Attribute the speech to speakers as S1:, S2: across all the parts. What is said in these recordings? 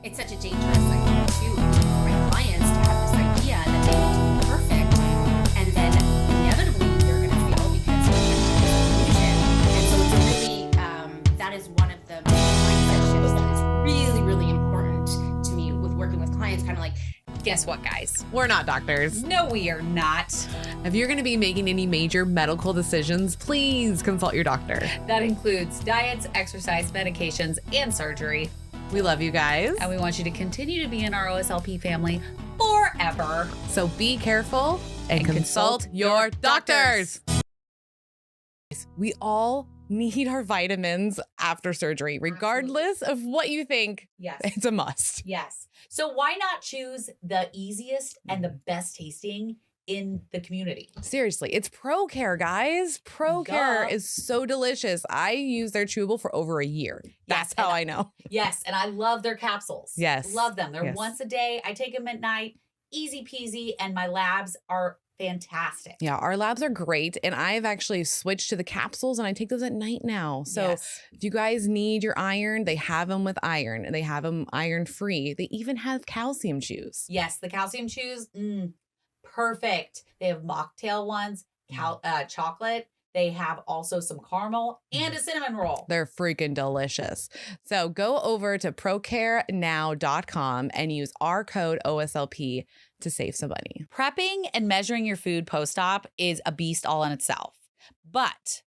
S1: it's such a dangerous idea too for my clients to have this idea that they need to be perfect, and then inevitably they're going to fail because of confusion. And so it's a really that is one of the mindset shifts that is really, really important to me with working with clients. Kind of like,
S2: guess what, guys?
S3: We're not doctors.
S2: No, we are not.
S3: If you're going to be making any major medical decisions, please consult your doctor.
S2: That includes diets, exercise, medications, and surgery.
S3: We love you guys.
S2: And we want you to continue to be in our OSLP family forever.
S3: So be careful and consult your doctors. We all need our vitamins after surgery, regardless of what you think.
S2: Yes.
S3: It's a must.
S2: Yes. So why not choose the easiest and the best tasting in the community?
S3: Seriously, it's ProCare, guys. ProCare
S2: Duh.
S3: is so delicious. I use their chewable for over a year. That's how I know.
S2: Yes. And I love their capsules.
S3: Yes.
S2: Love them. They're
S3: Yes.
S2: once a day. I take them at night. Easy peasy. And my labs are fantastic.
S3: Yeah, our labs are great. And I've actually switched to the capsules and I take those at night now. So
S2: Yes.
S3: if you guys need your iron, they have them with iron and they have them iron free. They even have calcium chews.
S2: Yes. The calcium chews. Perfect. They have mocktail ones, chocolate. They have also some caramel and a cinnamon roll.
S3: They're freaking delicious. So go over to procarenow.com and use our code OSLP to save some money.
S2: Prepping and measuring your food post-op is a beast all in itself. But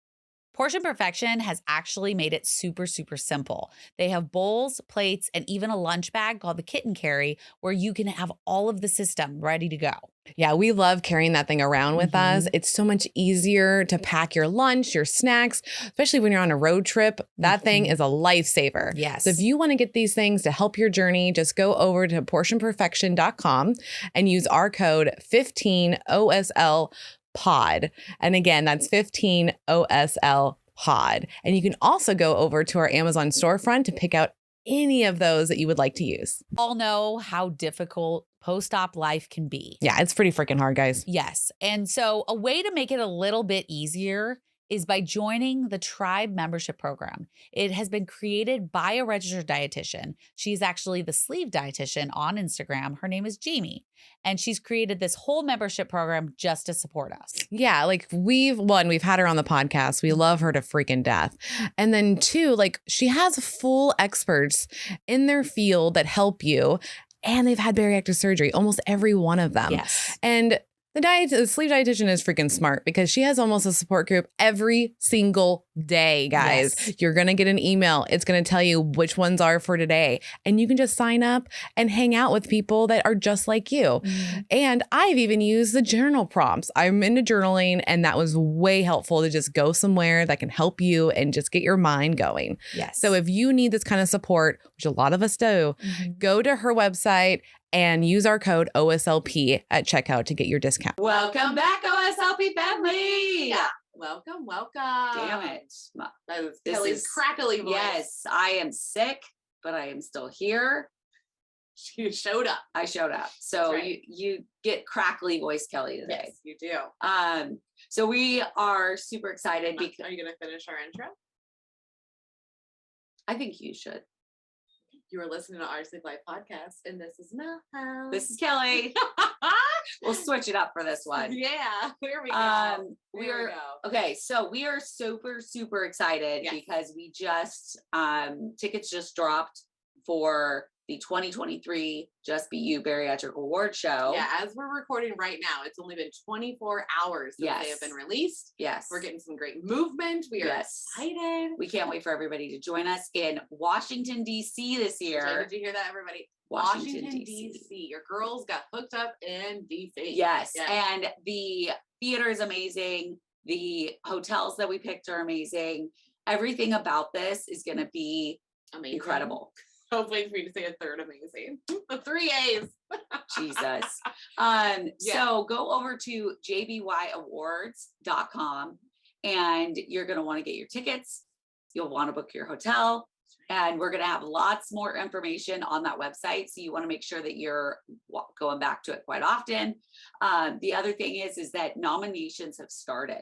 S2: Portion Perfection has actually made it super, super simple. They have bowls, plates, and even a lunch bag called the Kit and Carry where you can have all of the system ready to go.
S3: Yeah, we love carrying that thing around with us. It's so much easier to pack your lunch, your snacks, especially when you're on a road trip. That thing is a lifesaver.
S2: Yes.
S3: So if you want to get these things to help your journey, just go over to portionperfection.com and use our code 15OSL-POD. And again, that's 15OSL-POD. And you can also go over to our Amazon storefront to pick out any of those that you would like to use.
S2: All know how difficult post-op life can be.
S3: Yeah, it's pretty freaking hard, guys.
S2: Yes. And so a way to make it a little bit easier is by joining the T.R.I.B.E membership program. It has been created by a registered dietitian. She's actually the sleeve dietitian on Instagram. Her name is Jamie. And she's created this whole membership program just to support us.
S3: Yeah, like we've had her on the podcast. We love her to freaking death. And then two, like she has full experts in their field that help you. And they've had bariatric surgery, almost every one of them.
S2: Yes.
S3: And the sleep dietitian is freaking smart because she has almost a support group every single day, guys.
S2: Yes.
S3: You're going to get an email. It's going to tell you which ones are for today. And you can just sign up and hang out with people that are just like you. And I've even used the journal prompts. I'm into journaling, and that was way helpful to just go somewhere that can help you and just get your mind going.
S2: Yes.
S3: So if you need this kind of support, which a lot of us do, go to her website and use our code OSLP at checkout to get your discount.
S4: Welcome back, OSLP family.
S1: welcome.
S4: Damn it.
S1: This
S4: Kellie's
S1: is crackly voice.
S4: Yes, I am sick, but I am still here.
S1: You showed up.
S4: I showed up. So
S1: That's right.
S4: you get crackly voice Kelly today.
S1: Yes, you do.
S4: So we are super excited because
S1: Are you going to finish our intro?
S4: I think you should.
S1: You are listening to our Sleep Life podcast, and this is Mel.
S4: This is Kelly. We'll switch it up for this one.
S1: Yeah, here we go.
S4: We are okay. So we are super, super excited because we just tickets just dropped for the 2023 Just Be You Bariatric Award Show.
S1: Yeah, as we're recording right now, it's only been 24 hours since they have been released.
S4: Yes.
S1: We're getting some great movement. We are excited.
S4: We can't wait for everybody to join us in Washington, D.C. this year.
S1: Did you hear that, everybody?
S4: Washington,
S1: D.C. Your girls got hooked up in D.C.
S4: Yes. And the theater is amazing. The hotels that we picked are amazing. Everything about this is going to be incredible.
S1: I was waiting for you to say a third amazing. The 3 A's.
S4: Jesus. So go over to jbyawards.com and you're going to want to get your tickets. You'll want to book your hotel, and we're going to have lots more information on that website. So you want to make sure that you're going back to it quite often. The other thing is that nominations have started.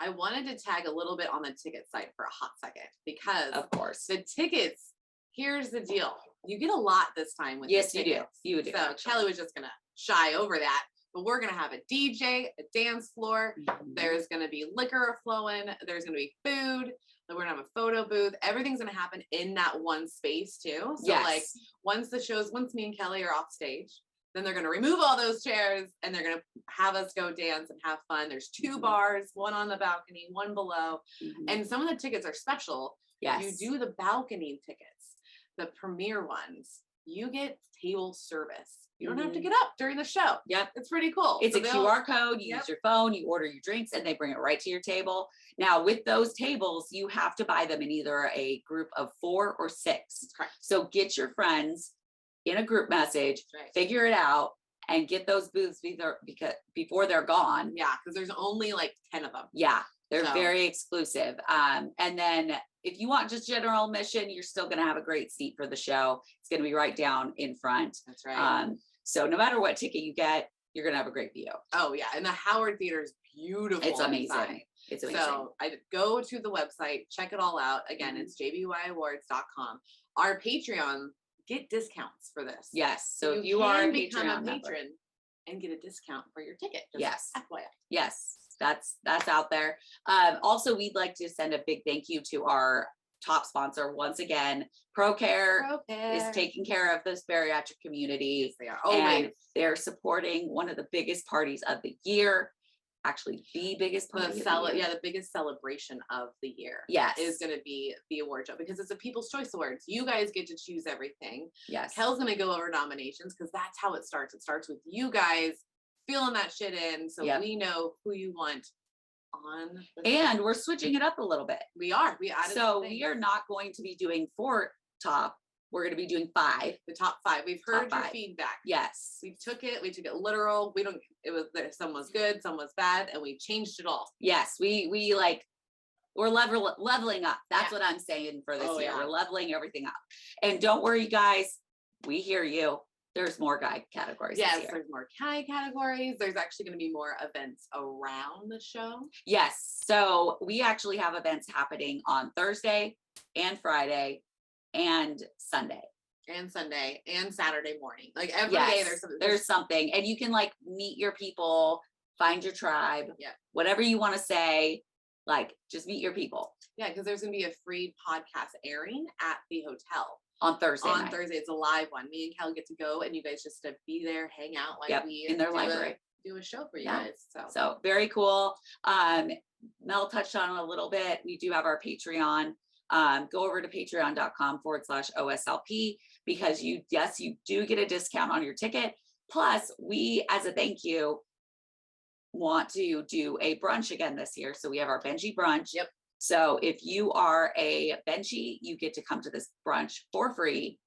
S1: I wanted to tag a little bit on the ticket site for a hot second because
S4: of course
S1: the tickets, here's the deal.
S3: You get a lot this time with
S4: Yes,
S3: the
S4: you do.
S3: tickets.
S4: You do.
S3: So
S4: actually.
S3: Kelly was just gonna shy over that, but we're gonna have a DJ, a dance floor.
S4: Mhm.
S3: There's gonna be liquor flowing. There's gonna be food. We're gonna have a photo booth. Everything's gonna happen in that one space too. So like
S4: Yes.
S3: once me and Kelly are off stage, then they're gonna remove all those chairs and they're gonna have us go dance and have fun. There's 2
S4: Mhm.
S3: bars, one on the balcony, one below.
S4: Mhm.
S3: And some of the tickets are special.
S4: yes.
S3: You do the balcony tickets, the premier ones, you get table service. You don't have to
S4: Mhm.
S3: get up during the show.
S4: Yep.
S3: It's pretty cool.
S4: It's
S3: So
S4: a
S3: they'll-
S4: QR code. You
S3: Yep.
S4: use your phone, you order your drinks, and they bring it right to your table. Now, with those tables, you have to buy them in either a group of 4 or 6.
S3: That's correct.
S4: So get your friends in a group message,
S3: Right.
S4: figure it out, and get those booths before they're gone.
S3: Yeah, because there's only like 10 of them.
S4: Yeah, they're
S3: So-
S4: very exclusive. And then if you want just general admission, you're still going to have a great seat for the show. It's going to be right down in front.
S3: That's right.
S4: So no matter what ticket you get, you're going to have a great view.
S3: Oh yeah, and the Howard Theater is beautiful.
S4: It's amazing.
S3: inside.
S4: It's amazing.
S3: So I go to the website, check it all out. Again,
S4: Mhm.
S3: it's jbyawards.com. Our Patreon get discounts for this.
S4: Yes. So if you are a
S3: can become
S4: Patreon
S3: a
S4: member,
S3: patron and get a discount for your ticket. Just
S4: Yes.
S3: FYI.
S4: yes, that's out there. Also, we'd like to send a big thank you to our top sponsor once again. ProCare is
S3: ProCare.
S4: taking care of this bariatric community.
S3: Yes, they are.
S4: And
S3: Always.
S4: they're supporting one of the biggest parties of the year, actually the biggest party of the year.
S3: The biggest celebration of the year.
S4: Yes.
S3: Is going to be the award show because it's a People's Choice Awards. You guys get to choose everything.
S4: Yes.
S3: Kel's going to go over nominations because that's how it starts. It starts with you guys filling that shit in so
S4: Yep.
S3: we know who you want on. The
S4: And we're switching it up a little bit.
S3: we are. We added
S4: So
S3: some
S4: we
S3: things.
S4: are not going to be doing 4 top. We're going to be doing 5.
S3: The top 5. We've heard
S4: Top
S3: your
S4: 5.
S3: feedback.
S4: Yes.
S3: We took it literal. We don't, it was there. Some was good, some was bad, and we changed it all.
S4: Yes. We like, we're leveling up. That's
S3: Yeah.
S4: what I'm saying for this
S3: Oh,
S4: year.
S3: yeah.
S4: We're leveling everything up. And don't worry, guys. We hear you. There's more guy categories. this
S3: Yes,
S4: year.
S3: there's more categories. There's actually going to be more events around the show.
S4: Yes. So we actually have events happening on Thursday and Friday and Sunday.
S3: And Sunday and Saturday morning. Like every
S4: Yes,
S3: day there's something.
S4: there's something. And you can like meet your people, find your tribe,
S3: Yeah.
S4: whatever you want to say, like just meet your people
S3: Yeah, because there's gonna be a free podcast airing at the hotel
S4: on Thursday
S3: on
S4: night.
S3: Thursday. It's a live one. Me and Kel get to go, and you guys just to be there, hang out while
S4: Yep,
S3: we
S4: in their
S3: do
S4: library.
S3: do a show for you
S4: Yeah.
S3: guys. So
S4: So very cool. Mel touched on it a little bit. We do have our Patreon. Go over to patreon.com/OSLP because you do get a discount on your ticket. Plus, we, as a thank you, want to do a brunch again this year. So we have our Benchie brunch.
S3: Yep.
S4: So if you are a Benchie, you get to come to this brunch for free.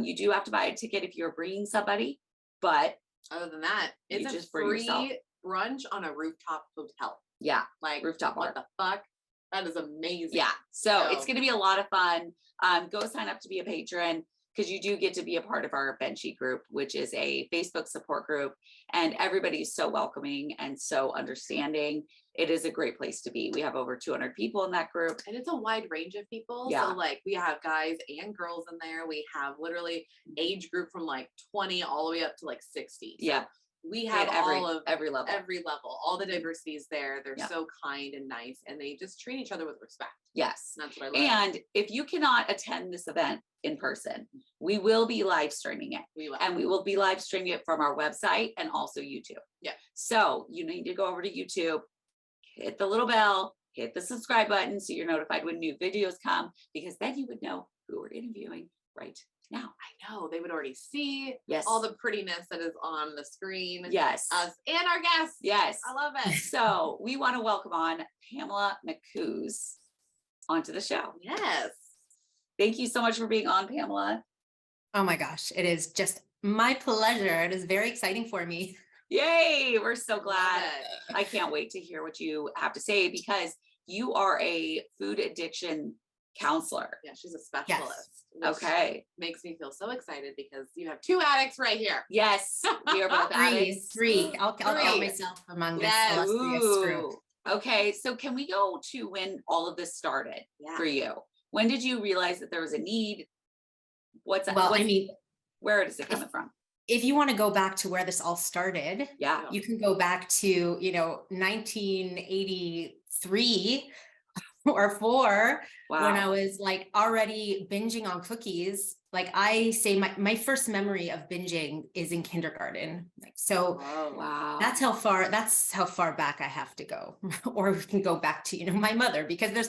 S4: You do have to buy a ticket if you're bringing somebody, but
S3: other than that,
S4: You
S3: it's a
S4: just bring yourself.
S3: free brunch on a rooftop hotel.
S4: yeah,
S3: Like
S4: Rooftop
S3: what
S4: bar.
S3: the fuck? That is amazing.
S4: Yeah. So it's
S3: So-
S4: going to be a lot of fun. Go sign up to be a patron because you do get to be a part of our Benchie group, which is a Facebook support group. And everybody's so welcoming and so understanding. It is a great place to be. We have over 200 people in that group.
S3: And it's a wide range of people.
S4: Yeah.
S3: So like we have guys and girls in there. We have literally age group from like 20 all the way up to like 60. So
S4: Yeah.
S3: we
S4: We
S3: have
S4: had
S3: all of
S4: every level.
S3: every level, all the diversity is there. They're
S4: Yeah.
S3: so kind and nice, and they just treat each other with respect.
S4: Yes.
S3: And that's what I love.
S4: And if you cannot attend this event in person, we will be live streaming it.
S3: we love.
S4: And we will be live streaming it from our website and also YouTube.
S3: Yeah.
S4: So you need to go over to YouTube, hit the little bell, hit the subscribe button so you're notified when new videos come, because then you would know who we're interviewing right now.
S3: I know they would already see
S4: Yes.
S3: all the prettiness that is on the screen.
S4: Yes.
S3: Us and our guests.
S4: Yes.
S3: I love it.
S4: So we want to welcome on Pamela Mekuz onto the show.
S3: Yes.
S4: Thank you so much for being on, Pamela.
S1: Oh my gosh, it is just my pleasure. It is very exciting for me.
S4: Yay. We're so glad.
S3: Love it.
S4: I can't wait to hear what you have to say because you are a food addiction counselor.
S3: Yeah, she's a specialist. which
S4: Okay.
S3: Makes me feel so excited because you have 2 addicts right here.
S4: Yes. We are both addicts.
S1: Three. I'll count
S3: Three.
S1: myself among this
S3: Yes.
S1: illustrious group.
S4: Ooh. Okay. So can we go to when all of this started
S3: Yeah.
S4: for you? When did you realize that there was a need?
S1: Well, I mean,
S4: where is it coming from?
S1: if you want to go back to where this all started,
S4: Yeah.
S1: you can go back to, 1983 or 4, when I
S4: Wow.
S1: was like already binging on cookies. Like I say, my first memory of binging is in kindergarten. Like, so
S4: Oh, wow.
S1: that's how far back I have to go. Or we can go back to, my mother, because there's,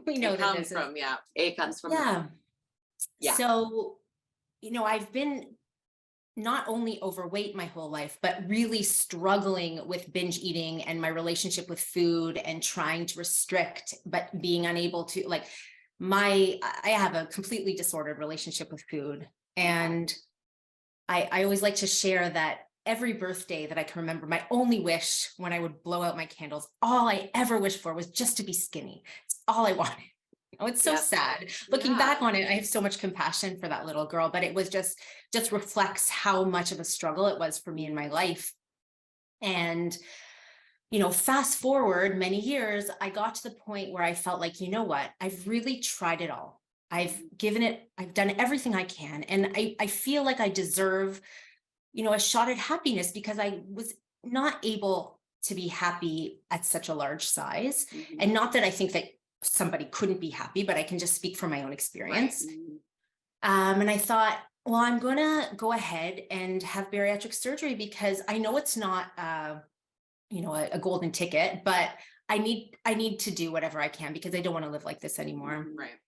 S1: we know
S5: It
S1: that
S5: comes
S1: this is,
S5: from, yeah.
S4: It comes from.
S1: yeah.
S4: Yeah.
S1: So, I've been not only overweight my whole life, but really struggling with binge eating and my relationship with food and trying to restrict, but being unable to, like, I have a completely disordered relationship with food. And I always like to share that every birthday that I can remember, my only wish when I would blow out my candles, all I ever wished for was just to be skinny. It's all I wanted. It's so
S4: Yep.
S1: sad. Looking back on it, I have so much compassion for that little girl, but it was just reflects how much of a struggle it was for me in my life. And, fast forward many years, I got to the point where I felt like, you know what, I've really tried it all. I've done everything I can. And I feel like I deserve, a shot at happiness, because I was not able to be happy at such a large size.
S4: Mhm.
S1: And not that I think that somebody couldn't be happy, but I can just speak from my own experience.
S4: Mhm.
S1: And I thought, well, I'm going to go ahead and have bariatric surgery, because I know it's not, a golden ticket, but I need to do whatever I can, because I don't want to live like this anymore.
S5: Right.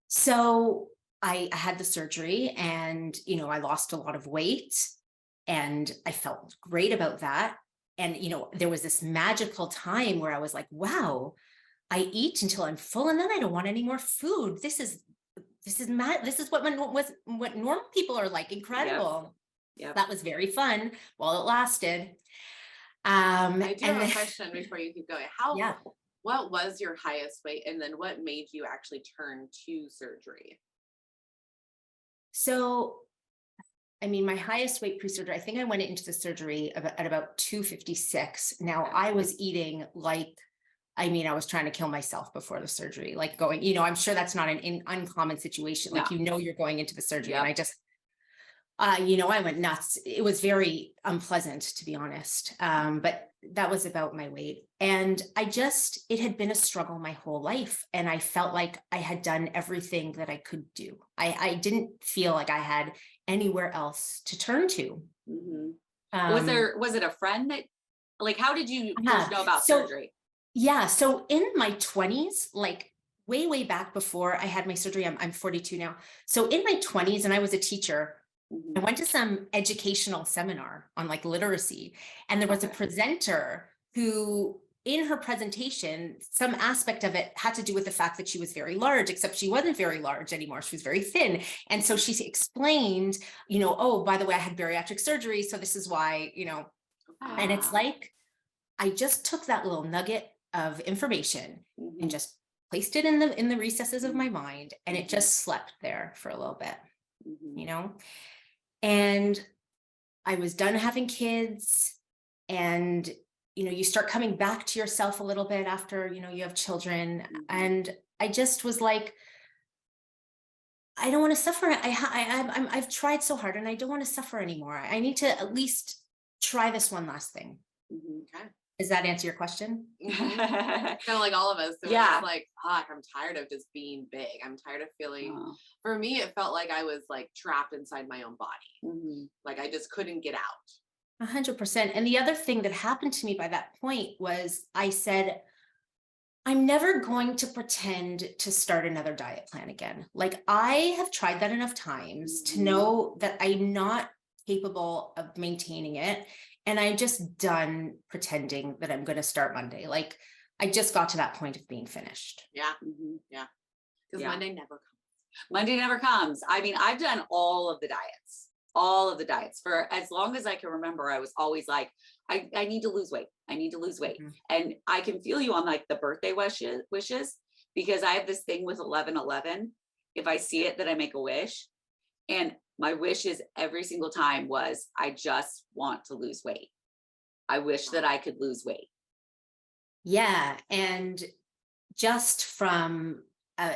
S1: So I had the surgery, and, I lost a lot of weight, and I felt great about that. And, there was this magical time where I was like, wow, I eat until I'm full, and then I don't want any more food. This is mad. This is what normal people are like. Incredible.
S4: Yep.
S1: That was very fun while it lasted.
S5: I do
S1: and
S5: have a
S1: then-
S5: question before you keep going.
S1: Yeah.
S5: What was your highest weight? And then what made you actually turn to surgery?
S1: So, I mean, my highest weight pre-surgery, I think I went into the surgery at about 256. Now, I was eating like, I was trying to kill myself before the surgery, like going, I'm sure that's not an uncommon situation. Like,
S4: No.
S1: you're going into the surgery.
S4: Yep.
S1: And I just, I went nuts. It was very unpleasant, to be honest. But that was about my weight. And it had been a struggle my whole life. And I felt like I had done everything that I could do. I didn't feel like I had anywhere else to turn to.
S4: Mhm. Was it a friend that, like, how did you first know about surgery?
S1: Yeah. So in my 20s, like way back before I had my surgery, I'm 42 now. So in my 20s, and I was a teacher,
S4: Mhm.
S1: I went to some educational seminar on like literacy, and there was a
S4: Okay.
S1: presenter who, in her presentation, some aspect of it had to do with the fact that she was very large, except she wasn't very large anymore. She was very thin. And so she explained, oh, by the way, I had bariatric surgery. So this is why, and it's
S4: Wow.
S1: like, I just took that little nugget of information
S4: Mhm.
S1: and just placed it in the recesses of my mind, and it
S4: Mhm.
S1: just slept there for a little bit,
S4: Mhm.
S1: and I was done having kids. And, you start coming back to yourself a little bit after, you have children.
S4: Mhm.
S1: And I just was like, I don't want to suffer. I've tried so hard, and I don't want to suffer anymore. I need to at least try this one last thing.
S4: Mhm.
S5: Okay.
S1: Does that answer your question?
S5: Kind of like all of us. So
S4: Yeah.
S5: it's like, I'm tired of just being big. I'm tired of feeling,
S4: Oh.
S5: for me, it felt like I was like trapped inside my own body.
S4: Mhm.
S5: Like I just couldn't get out.
S1: 100%. And the other thing that happened to me by that point was I said, I'm never going to pretend to start another diet plan again. Like, I have tried that enough times to
S4: Mhm.
S1: know that I'm not capable of maintaining it. And I'm just done pretending that I'm going to start Monday. Like, I just got to that point of being finished.
S5: Yeah.
S4: Mhm.
S5: Because
S4: Yeah.
S5: Monday never comes.
S4: Monday never comes. I've done all of the diets for as long as I can remember. I was always like, I need to lose weight. I need to lose weight.
S1: Mhm.
S4: And I can feel you on like the birthday wishes, because I have this thing with 11/11. If I see it, that I make a wish. And my wishes every single time was, I just want to lose weight. I wish that I could lose weight.
S1: Yeah. And just from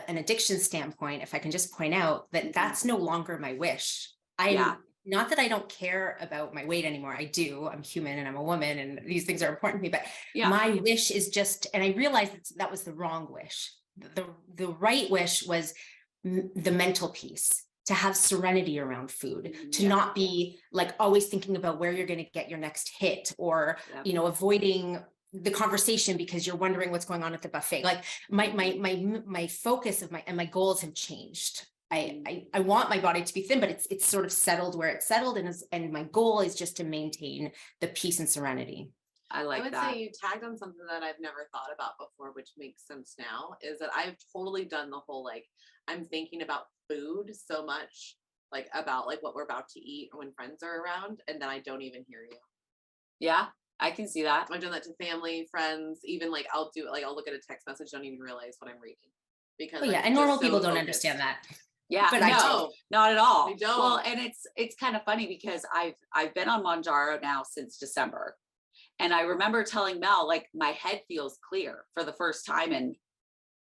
S1: an addiction standpoint, if I can just point out that that's no longer my wish.
S4: Yeah.
S1: Not that I don't care about my weight anymore. I do. I'm human and I'm a woman and these things are important to me, but
S4: Yeah.
S1: my wish is just, and I realized that was the wrong wish. The right wish was the mental piece, to have serenity around food, to
S4: Yeah.
S1: not be like always thinking about where you're going to get your next hit, or,
S4: Yeah.
S1: Avoiding the conversation because you're wondering what's going on at the buffet. Like my focus of my goals have changed. I want my body to be thin, but it's sort of settled where it's settled, and my goal is just to maintain the peace and serenity.
S4: I like
S5: I would
S4: that.
S5: say you tagged on something that I've never thought about before, which makes sense now, is that I've totally done the whole, like, I'm thinking about food so much, like about like what we're about to eat when friends are around, and then I don't even hear you.
S4: Yeah, I can see that.
S5: I've done that to family, friends, even like I'll look at a text message, don't even realize what I'm reading. Because
S1: Oh yeah,
S5: I'm
S1: and
S5: just
S1: normal
S5: so
S1: people don't
S5: focused.
S1: understand that.
S4: Yeah,
S1: But
S4: no,
S1: I
S5: do.
S4: not at all.
S5: I don't.
S4: Well, and it's kind of funny because I've been on Monjaro now since December. And I remember telling Mel, like, my head feels clear for the first time in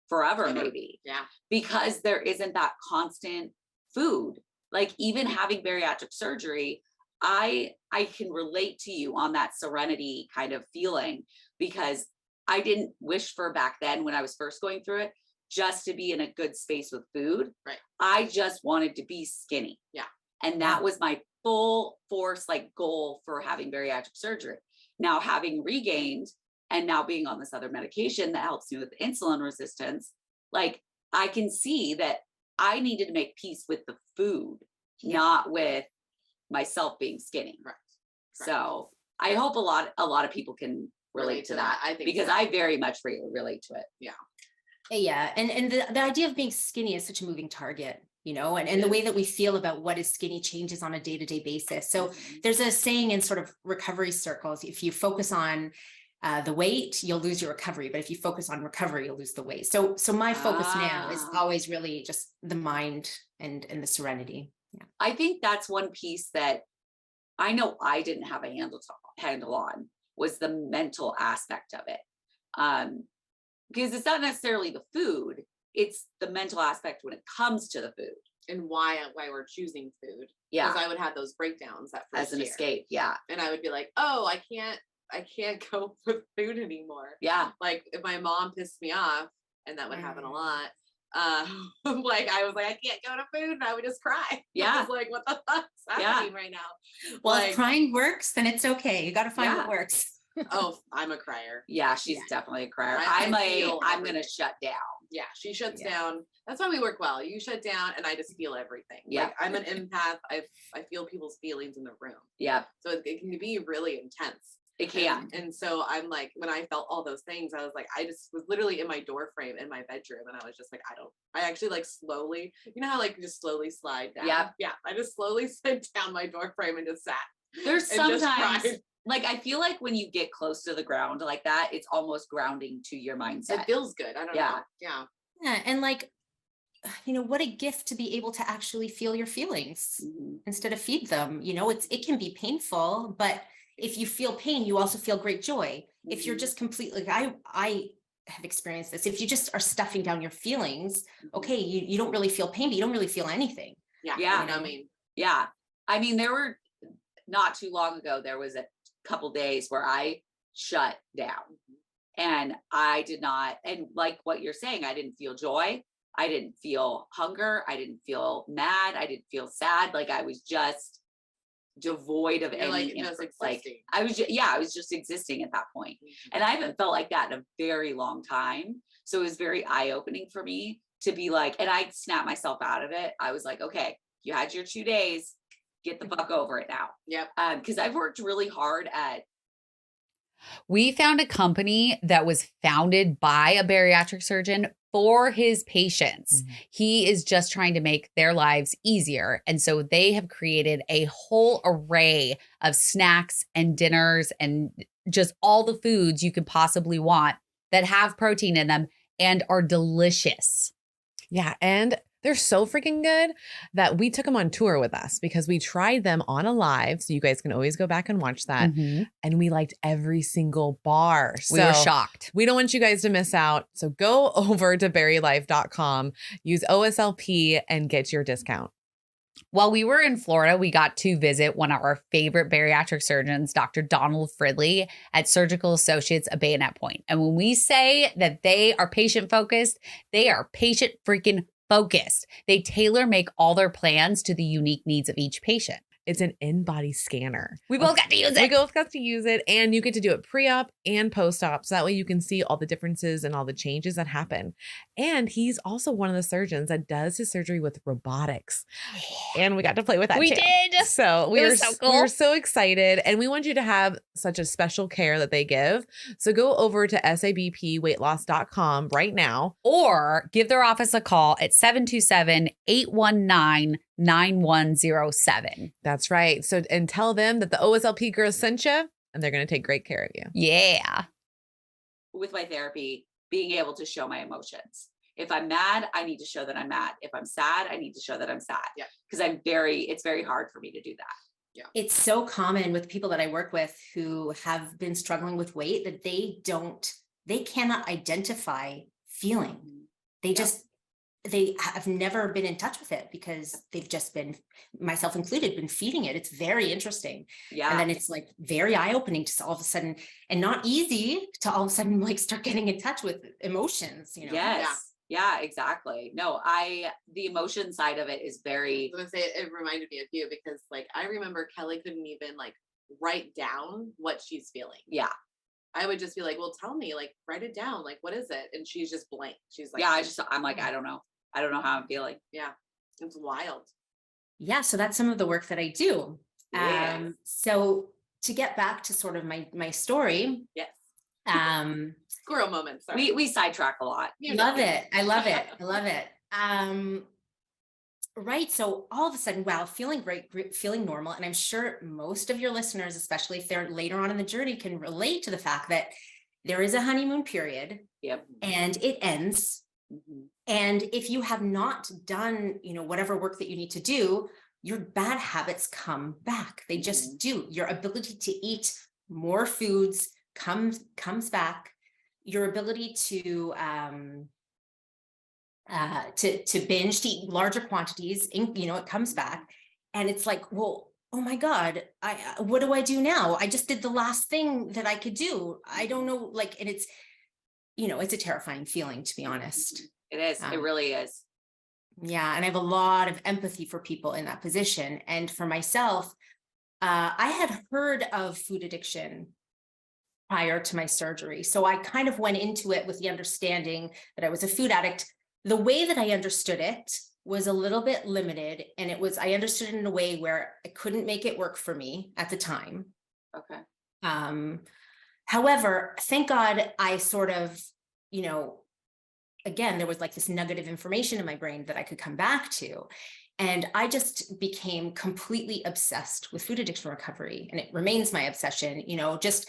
S4: forever, maybe,
S5: Yeah.
S4: because there isn't that constant food. Like, even having bariatric surgery, I can relate to you on that serenity kind of feeling, because I didn't wish for back then when I was first going through it, just to be in a good space with food.
S5: Right.
S4: I just wanted to be skinny.
S5: Yeah.
S4: And that was my full force, like, goal for having bariatric surgery. Now, having regained and now being on this other medication that helps me with insulin resistance, like, I can see that I needed to make peace with the food, not with myself being skinny.
S5: Right.
S4: So I hope a lot of people can relate to that.
S5: I think
S4: because
S5: so.
S4: I very much relate to it.
S1: Yeah, and the idea of being skinny is such a moving target, and the way that we feel about what is skinny changes on a day-to-day basis. So there's a saying in sort of recovery circles: if you focus on the weight, you'll lose your recovery, but if you focus on recovery, you'll lose the weight. So my focus now is always really just the mind and the serenity. Yeah.
S4: I think that's one piece that I know I didn't have a handle on, was the mental aspect of it. Because it's not necessarily the food, it's the mental aspect when it comes to the food.
S5: And why we're choosing food.
S4: Yeah.
S5: Because I would have those breakdowns that first
S4: As an
S5: year.
S4: escape. Yeah.
S5: And I would be like, oh, I can't go with food anymore.
S4: Yeah.
S5: Like, if my mom pissed me off, and that would happen a lot, like, I was like, I can't go to food, and I would just cry.
S4: Yeah.
S5: I was like, what the fuck's happening right now?
S1: Well,
S5: like,
S1: if crying works, then it's okay. You got to find what works.
S5: oh, I'm a crier.
S4: Yeah, she's definitely a crier.
S5: I
S4: I'm
S5: feel
S4: gonna shut down.
S5: Yeah, she shuts down. That's why we work well. You shut down, and I just feel everything.
S4: Yeah.
S5: Like, I'm an empath. I feel people's feelings in the room.
S4: Yeah.
S5: So it can be really intense.
S4: It can.
S5: And so I'm like, when I felt all those things, I was like, I just was literally in my door frame in my bedroom, and I was just like, I actually, like, slowly, you know how, like, you just slowly slide down?
S4: Yeah.
S5: Yeah. I just slowly slid down my door frame and just sat.
S4: There's
S5: and just
S4: sometimes,
S5: cried.
S4: like, I feel like when you get close to the ground like that, it's almost grounding to your mindset.
S5: It feels good. I don't know. Yeah.
S1: Yeah, and like, what a gift to be able to actually feel your feelings instead of feed them. It can be painful, but if you feel pain, you also feel great joy. If you're just completely, I have experienced this. If you just are stuffing down your feelings, okay, you don't really feel pain, but you don't really feel anything.
S5: Yeah.
S4: Yeah.
S5: You know what I mean?
S4: Yeah. I mean, there were not too long ago, there was a couple days where I shut down, and I did not, and like what you're saying, I didn't feel joy. I didn't feel hunger. I didn't feel mad. I didn't feel sad. Like, I was just devoid of any, like, I was just existing at that point. And I haven't felt like that in a very long time. So it was very eye-opening for me to be like, and I snapped myself out of it. I was like, okay, you had your 2 days, get the fuck over it now.
S5: Yep.
S4: Because I've worked really hard at.
S2: We found a company that was founded by a bariatric surgeon for his patients. He is just trying to make their lives easier. And so they have created a whole array of snacks and dinners and just all the foods you could possibly want that have protein in them and are delicious.
S3: Yeah. And They're so freaking good that we took them on tour with us because we tried them on a live. So you guys can always go back and watch that. And we liked every single bar.
S2: We were
S3: So
S2: shocked.
S3: we don't want you guys to miss out. So go over to Barilife.com, use OSLP and get your discount.
S2: While we were in Florida, we got to visit one of our favorite bariatric surgeons, Dr. Donald Fridley at Surgical Associates of Bayonet Point. And when we say that they are patient focused, they are patient freaking focused. They tailor make all their plans to the unique needs of each patient.
S3: It's an in-body scanner.
S2: We both got to use it.
S3: We both got to use it, and you get to do it pre-op and post-op. So that way you can see all the differences and all the changes that happen. And he's also one of the surgeons that does his surgery with robotics. And we got to play with that
S2: We
S3: too.
S2: did.
S3: So
S2: It was so cool.
S3: we were so excited, and we want you to have such a special care that they give. So go over to SABPweightloss.com right now.
S2: Or give their office a call at 727-819-9107.
S3: That's right. So, and tell them that the OSLP girls sent you, and they're going to take great care of you.
S2: Yeah.
S4: With my therapy, being able to show my emotions. If I'm mad, I need to show that I'm mad. If I'm sad, I need to show that I'm sad.
S5: Yeah.
S4: Because it's very hard for me to do that.
S1: It's so common with people that I work with who have been struggling with weight that they cannot identify feeling. They have never been in touch with it because they've just been, myself included, been feeding it. It's very interesting.
S4: Yeah.
S1: And then it's like very eye-opening to all of a sudden, and not easy to all of a sudden like start getting in touch with emotions, you know?
S4: Yes. Yeah, exactly. No, the emotion side of it is very.
S5: I was gonna say it reminded me of you because like I remember Kelly couldn't even like write down what she's feeling.
S4: Yeah.
S5: I would just be like, well, tell me, like, write it down. Like, what is it? And she's just blank. She's like,
S4: Yeah, I'm like, I don't know. I don't know how I'm feeling.
S5: Yeah. It's wild.
S1: Yeah. So that's some of the work that I do.
S4: Yes.
S1: So to get back to sort of my story,
S5: Yes.
S1: Squirrel
S5: moments. Sorry.
S4: We sidetrack a lot.
S1: love it. I love it. I love it. Right. So all of a sudden, wow, feeling great, feeling normal. And I'm sure most of your listeners, especially if they're later on in the journey, can relate to the fact that there is a honeymoon period.
S4: Yep.
S1: And it ends.
S4: Mm-hmm.
S1: And if you have not done, whatever work that you need to do, your bad habits come back. They just do. Your ability to eat more foods comes back. Your ability to binge, to eat larger quantities, it comes back. And it's like, well, oh my God, what do I do now? I just did the last thing that I could do. I don't know, and it's, it's a terrifying feeling, to be honest.
S4: It is. It really is.
S1: Yeah. And I have a lot of empathy for people in that position. And for myself, I had heard of food addiction prior to my surgery. So I kind of went into it with the understanding that I was a food addict. The way that I understood it was a little bit limited. And I understood it in a way where I couldn't make it work for me at the time.
S4: Okay.
S1: However, thank God I sort of, again, there was like this nugget of information in my brain that I could come back to. And I just became completely obsessed with food addiction recovery. And it remains my obsession, just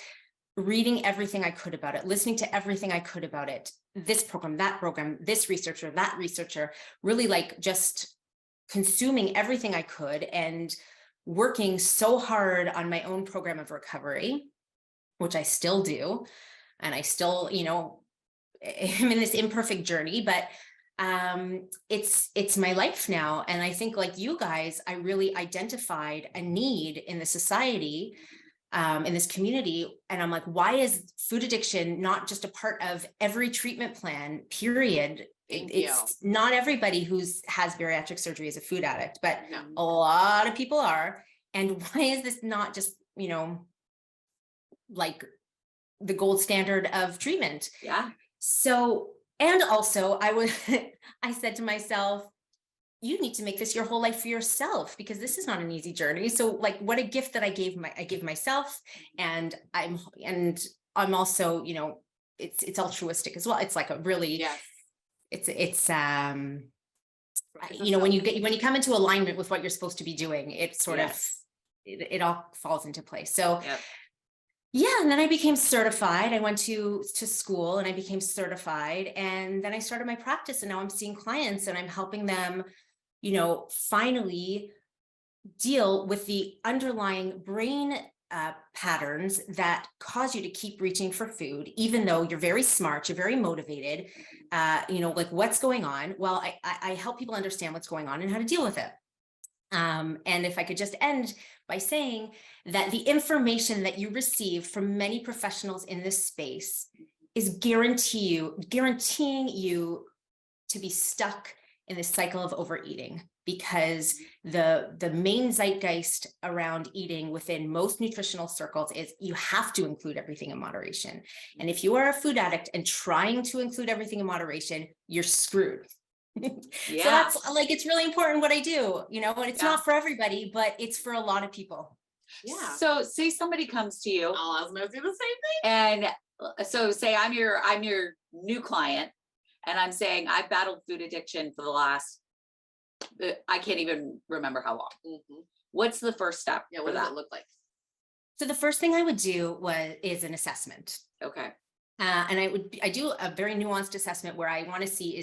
S1: reading everything I could about it, listening to everything I could about it, this program, this researcher, that researcher, really just consuming everything I could and working so hard on my own program of recovery, which I still do. And I still, I'm in this imperfect journey, but it's my life now. And I think like you guys, I really identified a need in the society, in this community. And I'm like, why is food addiction not just a part of every treatment plan, period? It's not everybody has bariatric surgery is a food addict, but a lot of people are. And why is this not just, like the gold standard of treatment?
S4: Yeah.
S1: So, and also I said to myself, you need to make this your whole life for yourself, because this is not an easy journey. So like, what a gift that I give myself. And I'm also, it's altruistic as well. It's like a really, it's when you come into alignment with what you're supposed to be doing, it sort of, it all falls into place. So Yeah, and then I became certified. I went to school and I became certified, and then I started my practice, and now I'm seeing clients and I'm helping them, finally deal with the underlying brain patterns that cause you to keep reaching for food, even though you're very smart, you're very motivated. Like what's going on? Well, I help people understand what's going on and how to deal with it. And if I could just end by saying that the information that you receive from many professionals in this space is guaranteeing you to be stuck in this cycle of overeating, because the main zeitgeist around eating within most nutritional circles is you have to include everything in moderation. And if you are a food addict and trying to include everything in moderation, you're screwed.
S4: Yeah.
S1: So that's like, it's really important what I do, and it's
S4: Yeah.
S1: not for everybody, but it's for a lot of people.
S5: Yeah.
S4: So say somebody comes to you
S5: I'll ask them to do the same thing.
S4: and so say I'm your new client, and I'm saying I've battled food addiction for the last, I can't even remember how long.
S5: Mhm.
S4: What's the first step
S5: Yeah.
S4: for
S5: What does
S4: that?
S5: it look like?
S1: So the first thing I would do is an assessment.
S4: Okay.
S1: And I do a very nuanced assessment where I want to see,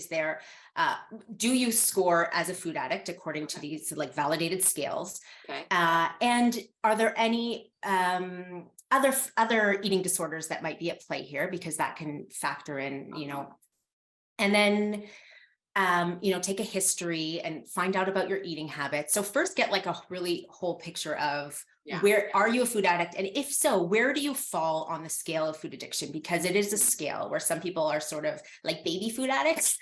S1: do you score as a food addict according to these like validated scales?
S4: Okay.
S1: And are there any other eating disorders that might be at play here? Because that can factor in, and then take a history and find out about your eating habits. So first get like a really whole picture of where are you a food addict? And if so, where do you fall on the scale of food addiction? Because it is a scale where some people are sort of like baby food addicts,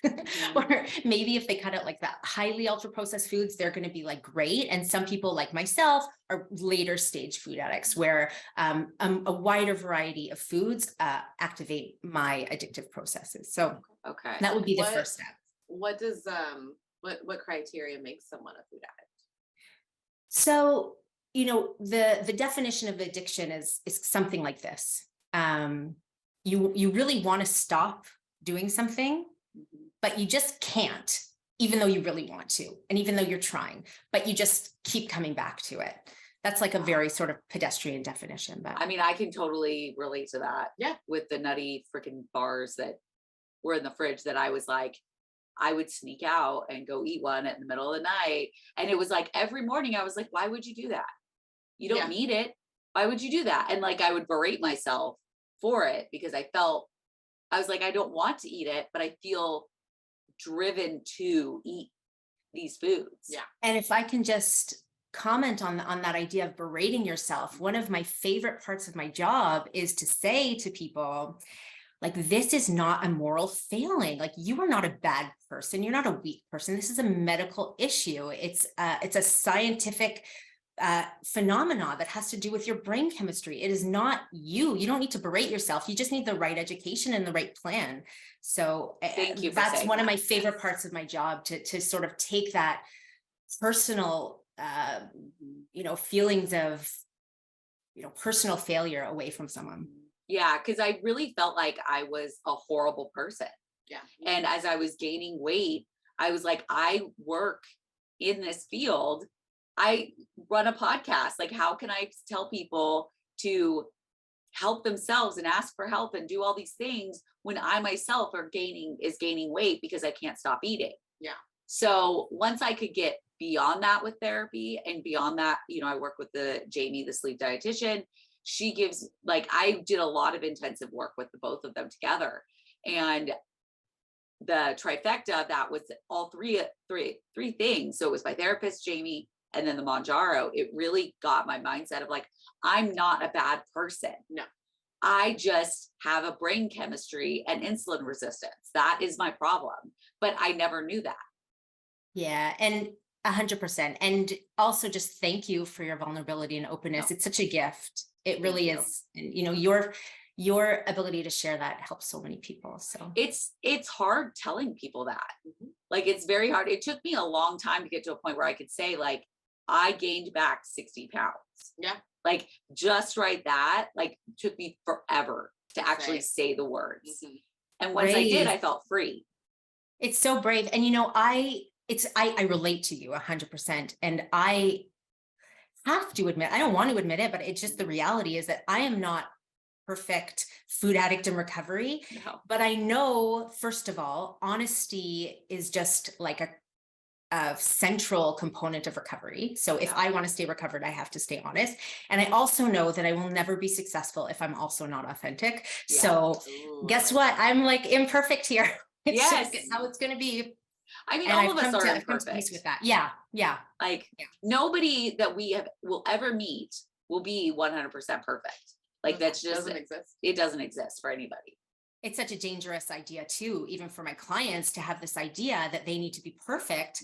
S1: or maybe if they cut out like the highly ultra processed foods, they're going to be like great. And some people like myself are later stage food addicts where a wider variety of foods activate my addictive processes. So
S4: Okay.
S1: that would be the first step.
S5: What does what criteria makes someone a food addict?
S1: So, the definition of addiction is something like this. You really want to stop doing something, but you just can't, even though you really want to, and even though you're trying, but you just keep coming back to it. That's like a very sort of pedestrian definition. But
S4: I mean, I can totally relate to that.
S5: Yeah.
S4: With the nutty freaking bars that were in the fridge that I was like, I would sneak out and go eat one in the middle of the night. And it was like every morning I was like, why would you do that? You don't need it. Why would you do that? And like, I would berate myself for it because I was like, I don't want to eat it, but I feel driven to eat these foods.
S5: Yeah.
S1: And if I can just comment on that idea of berating yourself, one of my favorite parts of my job is to say to people, like, this is not a moral failing. Like, you are not a bad person. You're not a weak person. This is a medical issue. It's a scientific phenomena that has to do with your brain chemistry. It is not you. You don't need to berate yourself. You just need the right education and the right plan. So
S4: Thank you for
S1: that's
S4: saying
S1: one of
S4: that.
S1: my favorite parts of my job, to sort of take that personal, feelings of, personal failure away from someone.
S4: Yeah, because I really felt like I was a horrible person.
S5: Yeah.
S4: And as I was gaining weight, I was like, I work in this field. I run a podcast. Like, how can I tell people to help themselves and ask for help and do all these things when I myself is gaining weight because I can't stop eating?
S5: Yeah.
S4: So once I could get beyond that with therapy, and beyond that, I work with Jamie, the sleep dietitian. She gives, like, I did a lot of intensive work with the both of them together. And the trifecta of that was all three things. So it was my therapist, Jamie, and then the Manjaro. It really got my mindset of like, I'm not a bad person.
S5: No.
S4: I just have a brain chemistry and insulin resistance. That is my problem. But I never knew that.
S1: Yeah. And 100%. And also just thank you for your vulnerability and openness.
S4: No.
S1: It's such a gift. It really
S5: you.
S1: is. And, your ability to share that helps so many people. So
S4: It's hard telling people that. Like, it's very hard. It took me a long time to get to a point where I could say, like, I gained back 60 pounds.
S5: Yeah.
S4: Like, just write that, like, took me forever to actually say the words.
S5: Mhm.
S4: And once I
S1: Brave.
S4: did, I felt free.
S1: it's so brave. And, I relate to you 100%. And I have to admit, I don't want to admit it, but it's just the reality is that I am not perfect food addict in recovery.
S4: No.
S1: But I know, first of all, honesty is just like a central component of recovery. So if I want to stay recovered, I have to stay honest. And I also know that I will never be successful if I'm also not authentic.
S4: Yeah.
S1: So
S5: Ooh,
S1: guess what? I'm like imperfect here. It's
S4: Yes.
S1: just how it's going to be.
S4: I mean,
S1: And
S4: all of us are
S1: I've come to peace
S4: imperfect.
S1: with that. Yeah. Yeah.
S4: Like
S1: Yeah.
S4: nobody that will ever meet will be 100% perfect. Like that's just,
S5: doesn't exist.
S4: it doesn't exist for anybody.
S1: It's such a dangerous idea too, even for my clients, to have this idea that they need to be perfect.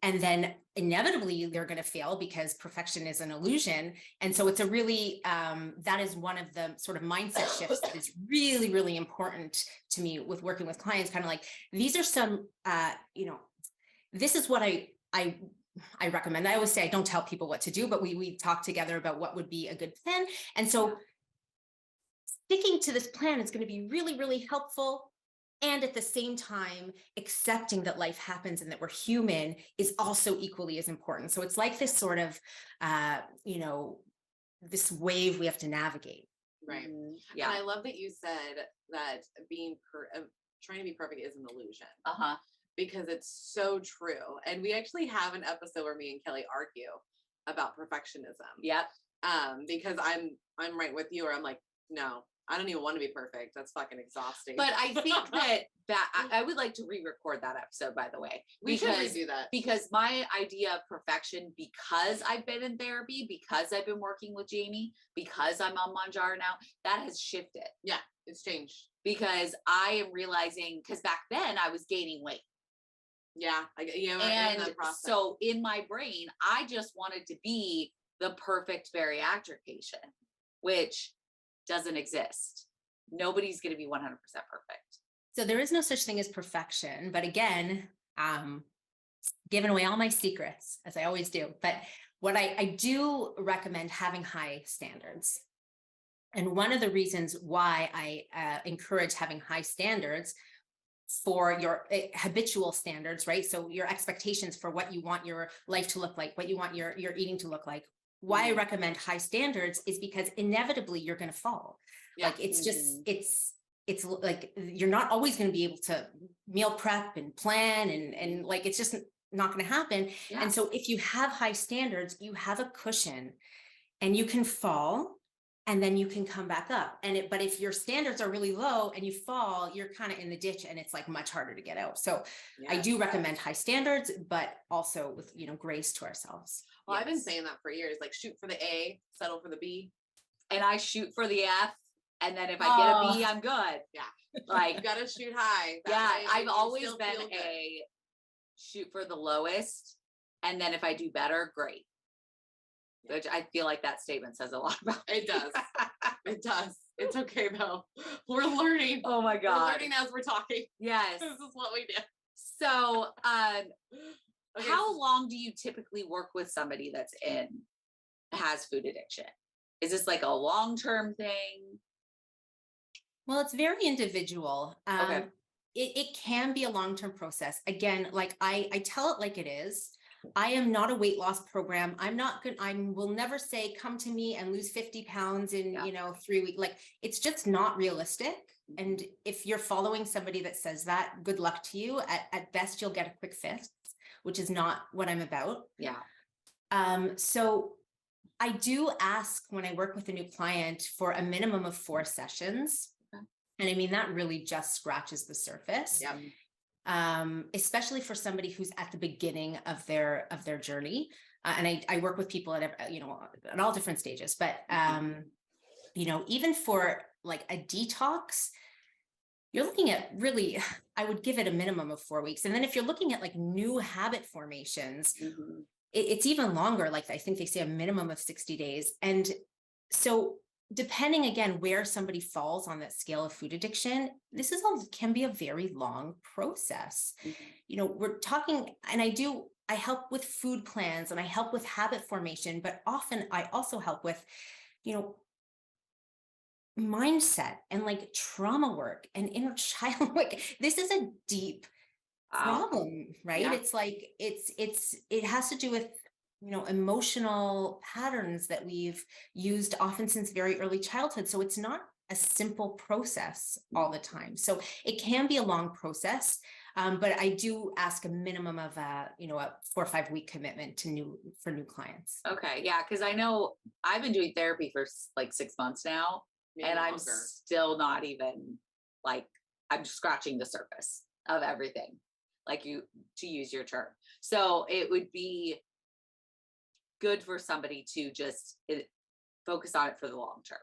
S1: And then inevitably they're going to fail because perfection is an illusion. And so it's a really, that is one of the sort of mindset shifts that is really, really important to me with working with clients. Kind of like, these are some, this is what I recommend. I always say, I don't tell people what to do, but we talk together about what would be a good plan. And so sticking to this plan is going to be really, really helpful. And at the same time, accepting that life happens and that we're human is also equally as important. So it's like this sort of, this wave we have to navigate.
S5: Right.
S4: Yeah.
S5: And I love that you said that being trying to be perfect is an illusion.
S4: Uh-huh.
S5: Because it's so true. And we actually have an episode where me and Kelly argue about perfectionism.
S4: Yep.
S5: Because I'm right with you, or I'm like, no, I don't even want to be perfect. That's fucking exhausting.
S4: But I think that I would like to re-record that episode, by the way.
S5: We should redo that.
S4: Because my idea of perfection, because I've been in therapy, because I've been working with Jamie, because I'm on Manjaro now, that has shifted.
S5: Yeah, it's changed.
S4: Because I am realizing, because back then I was gaining weight.
S5: Yeah,
S4: and
S5: in the process.
S4: So in my brain, I just wanted to be the perfect bariatric patient, which doesn't exist. Nobody's going to be 100% perfect.
S1: So there is no such thing as perfection. But again, giving away all my secrets, as I always do. But what I do recommend having high standards. And one of the reasons why I encourage having high standards for your habitual standards, right? So your expectations for what you want your life to look like, what you want your eating to look like. Why I recommend high standards is because inevitably you're going to fall.
S5: Yeah.
S1: Like it's just, it's like, you're not always going to be able to meal prep and plan and like, it's just not going to happen.
S4: Yeah.
S1: And so if you have high standards, you have a cushion and you can fall and then you can come back up. But if your standards are really low and you fall, you're kind of in the ditch and it's like much harder to get out. So I do recommend high standards, but also with, grace to ourselves.
S5: Well, I've been saying that for years, like shoot for the A, settle for the B.
S4: And I shoot for the F. And then if I get a B, I'm good.
S5: Yeah.
S4: Like,
S5: you gotta shoot high.
S4: I've always been a shoot for the lowest. And then if I do better, great. Which I feel like that statement says a lot about
S5: it. Does. It does. It's okay though. We're learning.
S4: Oh my God.
S5: We're learning as we're talking.
S4: Yes.
S5: This is what we do.
S4: So,
S5: Okay.
S4: how long do you typically work with somebody that's has food addiction? Is this like a long-term thing?
S1: Well, it's very individual.
S4: Okay.
S1: It can be a long-term process. Again, like I tell it like it is. I am not a weight loss program. I will never say, come to me and lose 50 pounds in, 3 weeks. Like, it's just not realistic. And if you're following somebody that says that, good luck to you. At best, you'll get a quick fix, which is not what I'm about.
S4: Yeah.
S1: So I do ask when I work with a new client for a minimum of 4 sessions.
S4: Okay.
S1: And I mean, that really just scratches the surface.
S5: Yeah.
S1: Especially for somebody who's at the beginning of their journey. And I work with people at all different stages, but, even for like a detox, you're looking at really, I would give it a minimum of 4 weeks. And then if you're looking at like new habit formations, it's even longer. Like I think they say a minimum of 60 days. And so depending again, where somebody falls on that scale of food addiction, this can be a very long process. We're talking, and I help with food plans and I help with habit formation, but often I also help with, mindset and like trauma work and inner child work. This is a deep problem, right?
S4: Yeah.
S1: It's like, it has to do with, emotional patterns that we've used often since very early childhood. So it's not
S6: a simple process all the time. So it can be a long process, but I do ask a minimum of a 4 or 5 week commitment for new clients.
S4: Okay. Yeah. Cause I know I've been doing therapy for like 6 months now,
S5: Maybe
S4: and I'm
S5: longer.
S4: still not even like, I'm scratching the surface of everything, like to use your term. So it would be good for somebody to just focus on it for the long term.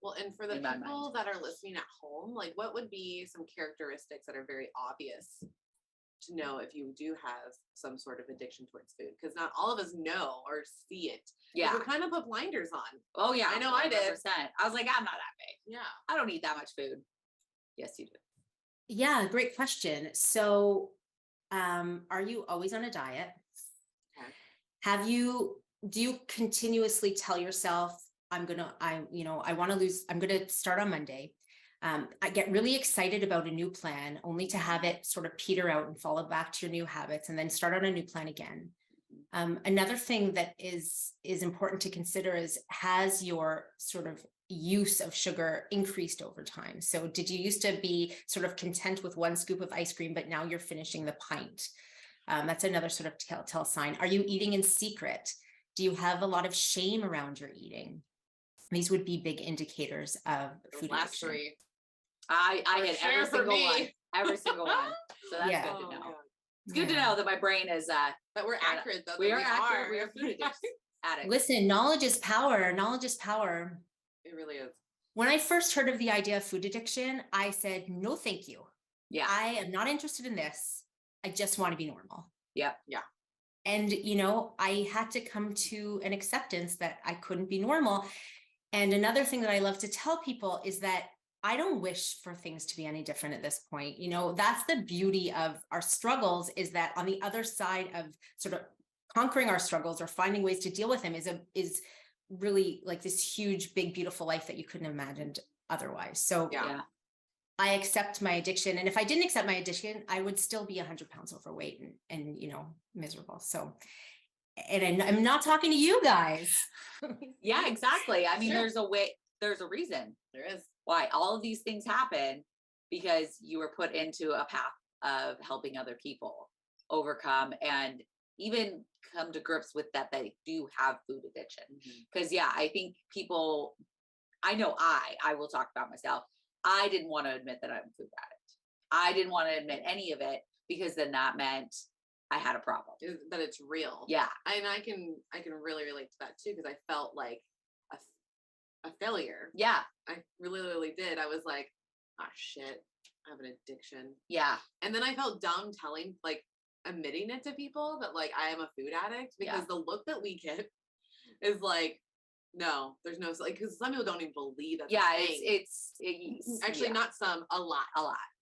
S5: Well, and for the
S4: in my
S5: people that are listening at home, like what would be some characteristics that are very obvious to know if you do have some sort of addiction towards food? Because not all of us know or see it.
S4: Yeah.
S5: We kind of put blinders on.
S4: Oh yeah.
S5: I know I did.
S4: 100%. I was like, I'm not that big.
S5: Yeah.
S4: I don't eat that much food. Yes, you do.
S6: Yeah, great question. So, are you always on a diet?
S5: Okay.
S6: Do you continuously tell yourself, I want to lose, I'm going to start on Monday. I get really excited about a new plan only to have it sort of peter out and fall back to your new habits and then start on a new plan again. Another thing that is important to consider is, has your sort of use of sugar increased over time? So did you used to be sort of content with 1 scoop of ice cream, but now you're finishing the pint? That's another sort of telltale sign. Are you eating in secret? Do you have a lot of shame around your eating? These would be big indicators of food
S5: Last
S6: addiction.
S5: 3.
S4: I hit every single one. Every single one. So that's
S6: Yeah.
S4: good to know.
S5: God.
S4: It's good to know that my brain is
S5: That we're accurate though.
S4: we
S5: that
S4: are accurate. We are food addicts.
S6: Listen, knowledge is power. Knowledge is power.
S5: It really is.
S6: When I first heard of the idea of food addiction, I said, no, thank you.
S4: Yeah.
S6: I am not interested in this. I just want to be normal.
S4: Yep.
S5: Yeah.
S6: And, I had to come to an acceptance that I couldn't be normal. And another thing that I love to tell people is that I don't wish for things to be any different at this point. That's the beauty of our struggles, is that on the other side of sort of conquering our struggles or finding ways to deal with them is really like this huge, big, beautiful life that you couldn't have imagined otherwise. So
S4: Yeah.
S6: I accept my addiction. And if I didn't accept my addiction, I would still be 100 pounds overweight and miserable. So, and I'm not talking to you guys.
S4: Yeah, exactly. I mean,
S5: Sure.
S4: there's a reason
S5: There is.
S4: why all of these things happen, because you were put into a path of helping other people overcome and even come to grips with that they do have food addiction. Because I think people, I know I will talk about myself. I didn't want to admit that I'm a food addict. I didn't want to admit any of it, because then that meant I had a problem.
S5: That it's real.
S4: Yeah.
S5: And I can really relate to that too, because I felt like a failure.
S4: Yeah.
S5: I really did. I was like, ah, shit, I have an addiction.
S4: Yeah.
S5: And then I felt dumb admitting it to people that like I am a food addict, because the look that we get is like, no, there's no, like, because some people don't even believe that.
S4: Yeah. It's
S5: actually not some, a lot.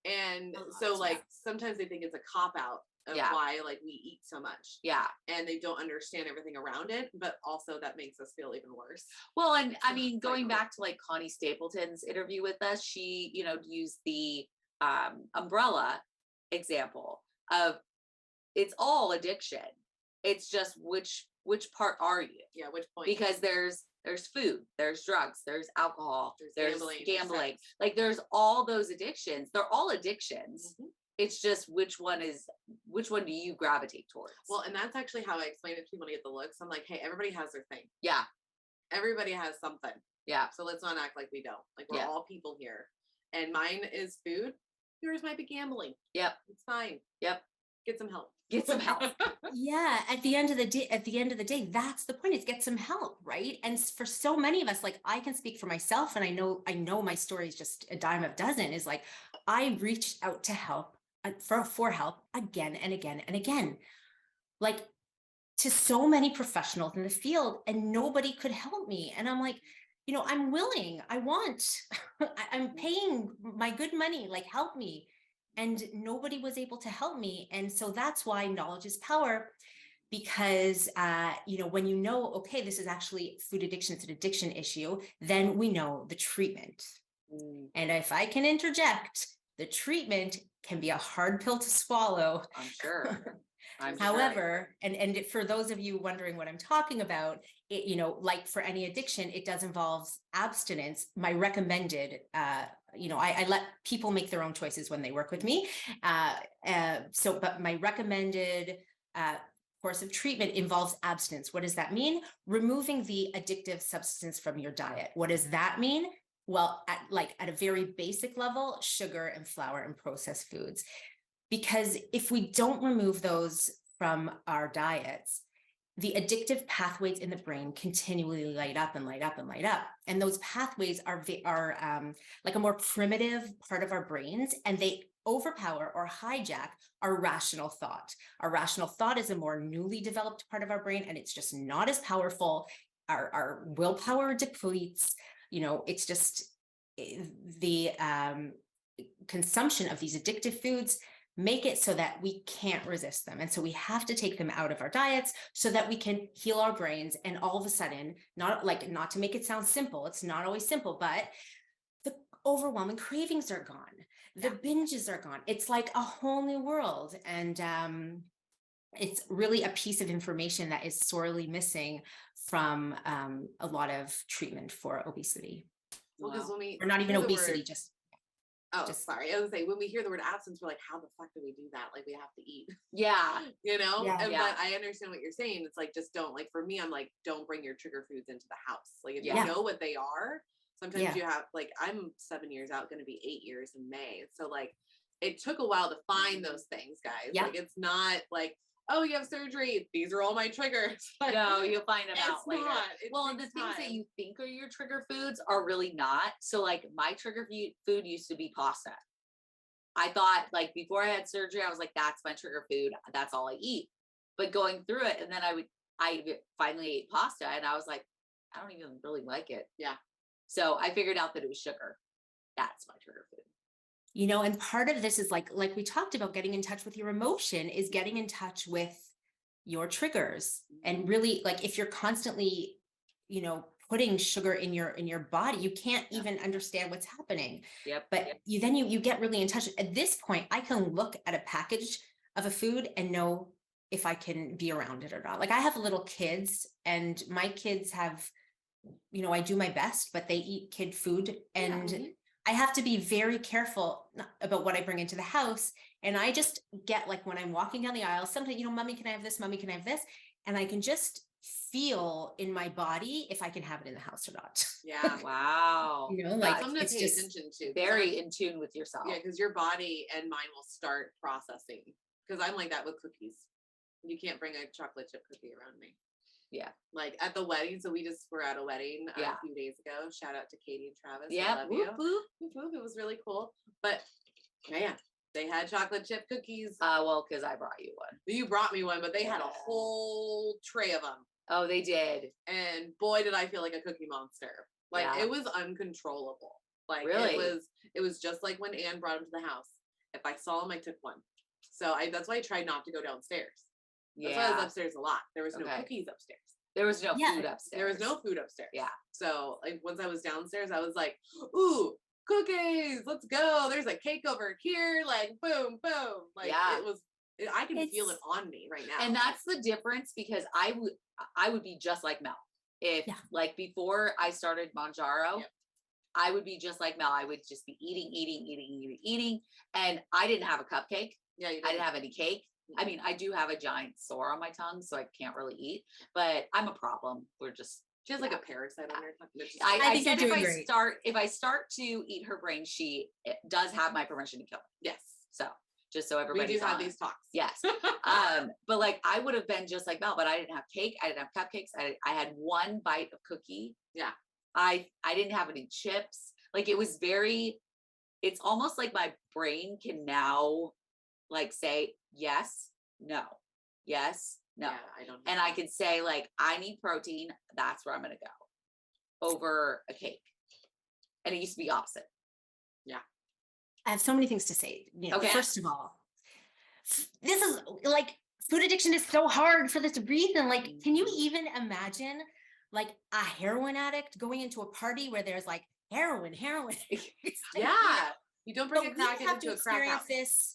S5: And so like sometimes they think it's a cop out of why like we eat so much.
S4: Yeah.
S5: And they don't understand everything around it, but also that makes us feel even worse.
S4: Well, and I mean, going back to like Connie Stapleton's interview with us, she, used the umbrella example of, it's all addiction. It's just which part are you?
S5: Yeah, which point?
S4: Because there's food, there's drugs, there's alcohol, there's gambling. Like there's all those addictions. They're all addictions. Mm-hmm. It's just which one do you gravitate towards?
S5: Well, and that's actually how I explain it to people to get the looks. I'm like, hey, everybody has their thing.
S4: Yeah.
S5: Everybody has something.
S4: Yeah.
S5: So let's not act like we don't. Like we're all people here. And mine is food. Yours might be gambling.
S4: Yep.
S5: It's fine.
S4: Yep.
S5: Get some help.
S4: Get some help.
S6: Yeah. At the end of the day, that's the point, is get some help. Right. And for so many of us, like I can speak for myself, and I know my story is just a dime a dozen, is like, I reached out to help for help again and again and again, like to so many professionals in the field, and nobody could help me. And I'm like, I'm willing, I want, I'm paying my good money, like help me. And nobody was able to help me. And so that's why knowledge is power, because, when okay, this is actually food addiction, it's an addiction issue, then we know the treatment. And if I can interject, the treatment can be a hard pill to swallow.
S4: I'm sure. I'm sure.
S6: However, and for those of you wondering what I'm talking about, it, you know, like for any addiction, it does involve abstinence. My recommended, you know, I let people make their own choices when they work with me. But my recommended course of treatment involves abstinence. What does that mean? Removing the addictive substance from your diet. What does that mean? Well, at a very basic level, sugar and flour and processed foods. Because if we don't remove those from our diets, the addictive pathways in the brain continually light up and light up and light up. And those pathways are like a more primitive part of our brains, and they overpower or hijack our rational thought. Our rational thought is a more newly developed part of our brain, and it's just not as powerful. Our willpower depletes. You know, it's just the consumption of these addictive foods make it so that we can't resist them. And so we have to take them out of our diets so that we can heal our brains. And all of a sudden, not to make it sound simple, it's not always simple, but the overwhelming cravings are gone. The binges are gone. It's like a whole new world. And it's really a piece of information that is sorely missing from a lot of treatment for obesity.
S5: Well, because when we
S6: or not even
S5: hear the
S6: obesity,
S5: word-
S6: just
S5: sorry. I was gonna say, when we hear the word abstinence, we're like, how the fuck do we do that? Like, we have to eat,
S4: Yeah.
S5: you know?
S6: Yeah.
S5: And
S4: Yeah.
S5: but I understand what you're saying. It's like, just don't, like, for me, I'm like, don't bring your trigger foods into the house. Like, if
S4: Yeah.
S5: you know what they are, sometimes
S6: Yeah.
S5: you have, like, I'm 7 years out, going to be 8 years in May. So like, it took a while to find those things, guys.
S6: Yeah.
S5: Like, it's not like, oh, you have surgery, these are all my triggers. Like,
S4: No, you'll find them
S5: it's
S4: out later.
S5: not. It
S4: Well, and the
S5: takes
S4: things that
S5: time.
S4: you think are your trigger foods are really not. So like my trigger food used to be pasta. I thought, like, before I had surgery, I was like, that's my trigger food. That's all I eat. But going through it, and then I finally ate pasta, and I was like, I don't even really like it.
S5: Yeah.
S4: So I figured out that it was sugar. That's my trigger food.
S6: you know, and part of this is like we talked about, getting in touch with your emotion is getting in touch with your triggers. And really, like, if you're constantly, you know, putting sugar in your body, you can't even understand what's happening.
S4: Yep.
S6: But you get really in touch. At this point, I can look at a package of a food and know if I can be around it or not. Like, I have little kids, and my kids have, you know, I do my best, but they eat kid food, and I have to be very careful about what I bring into the house. And I just get, like, when I'm walking down the aisle, sometimes, you know, mommy, can I have this? Mommy, can I have this? And I can just feel in my body if I can have it in the house or not.
S5: Yeah.
S4: Wow.
S6: You know, like,
S5: Something to
S6: it's
S5: pay
S6: just
S5: attention to.
S4: Very in tune with yourself.
S5: Yeah, because your body and mind will start processing. Because I'm like that with cookies. You can't bring a chocolate chip cookie around me.
S4: Yeah.
S5: Like at the wedding. So we just were at a wedding
S4: Yeah.
S5: a few days ago. Shout out to Katie and Travis. I
S4: Yeah.
S5: love
S4: Whoop,
S5: you.
S4: whoop.
S5: Whoop, whoop. It was really cool. But man, they had chocolate chip cookies.
S4: Well, because I brought you one.
S5: You brought me one, but they had a
S4: Yeah.
S5: whole tray of them.
S4: Oh, they did.
S5: And boy, did I feel like a cookie monster. Like
S4: Yeah.
S5: it was uncontrollable. Like
S4: Really?
S5: it was just like when Anne brought them to the house. If I saw them, I took one. So that's why I tried not to go downstairs. That's why I was
S4: Yeah.
S5: upstairs a lot. There was no
S4: Okay.
S5: cookies upstairs.
S4: There was no
S6: Yeah.
S4: food upstairs.
S5: There was no food upstairs.
S4: Yeah.
S5: So like once I was downstairs, I was like, ooh, cookies, let's go. There's a cake over here. Like boom, boom. Like
S4: Yeah.
S5: I can feel it
S6: It's-
S5: on me right now.
S4: And that's the difference, because I would be just like Mel. If
S6: Yeah.
S4: like before I started Manjaro,
S5: Yep.
S4: I would be just like Mel. I would just be eating. And I didn't have a cupcake.
S5: yeah, you
S4: I didn't have any cake. I mean, I do have a giant sore on my tongue, so I can't really eat, but I'm a problem.
S5: She has like a parasite on her tongue. It's just-
S6: I
S4: I
S6: think
S4: said
S6: you're
S4: if
S6: doing
S4: I
S6: great.
S4: start to eat her brain, she does have my permission to kill her.
S5: yes.
S4: So just so
S5: We
S4: everybody's
S5: do have
S4: on it.
S5: these talks.
S4: Yes. But like I would have been just like Mel, but I didn't have cake. I didn't have cupcakes. I had one bite of cookie.
S5: Yeah.
S4: I didn't have any chips. Like it was it's almost like my brain can now like say yes, no, yes, no.
S5: Yeah, I don't.
S4: And I can say like, I need protein. That's where I'm going to go over a cake. And it used to be opposite.
S6: I have so many things to say. You know,
S4: Okay.
S6: First of all, this is like, food addiction is so hard for this reason. Like, can you even imagine like a heroin addict going into a party where there's like heroin?
S5: Yeah. You don't bring
S6: But
S5: a
S6: we
S5: crack
S6: have
S5: into
S6: to
S5: a crack
S6: experience
S5: house.
S6: this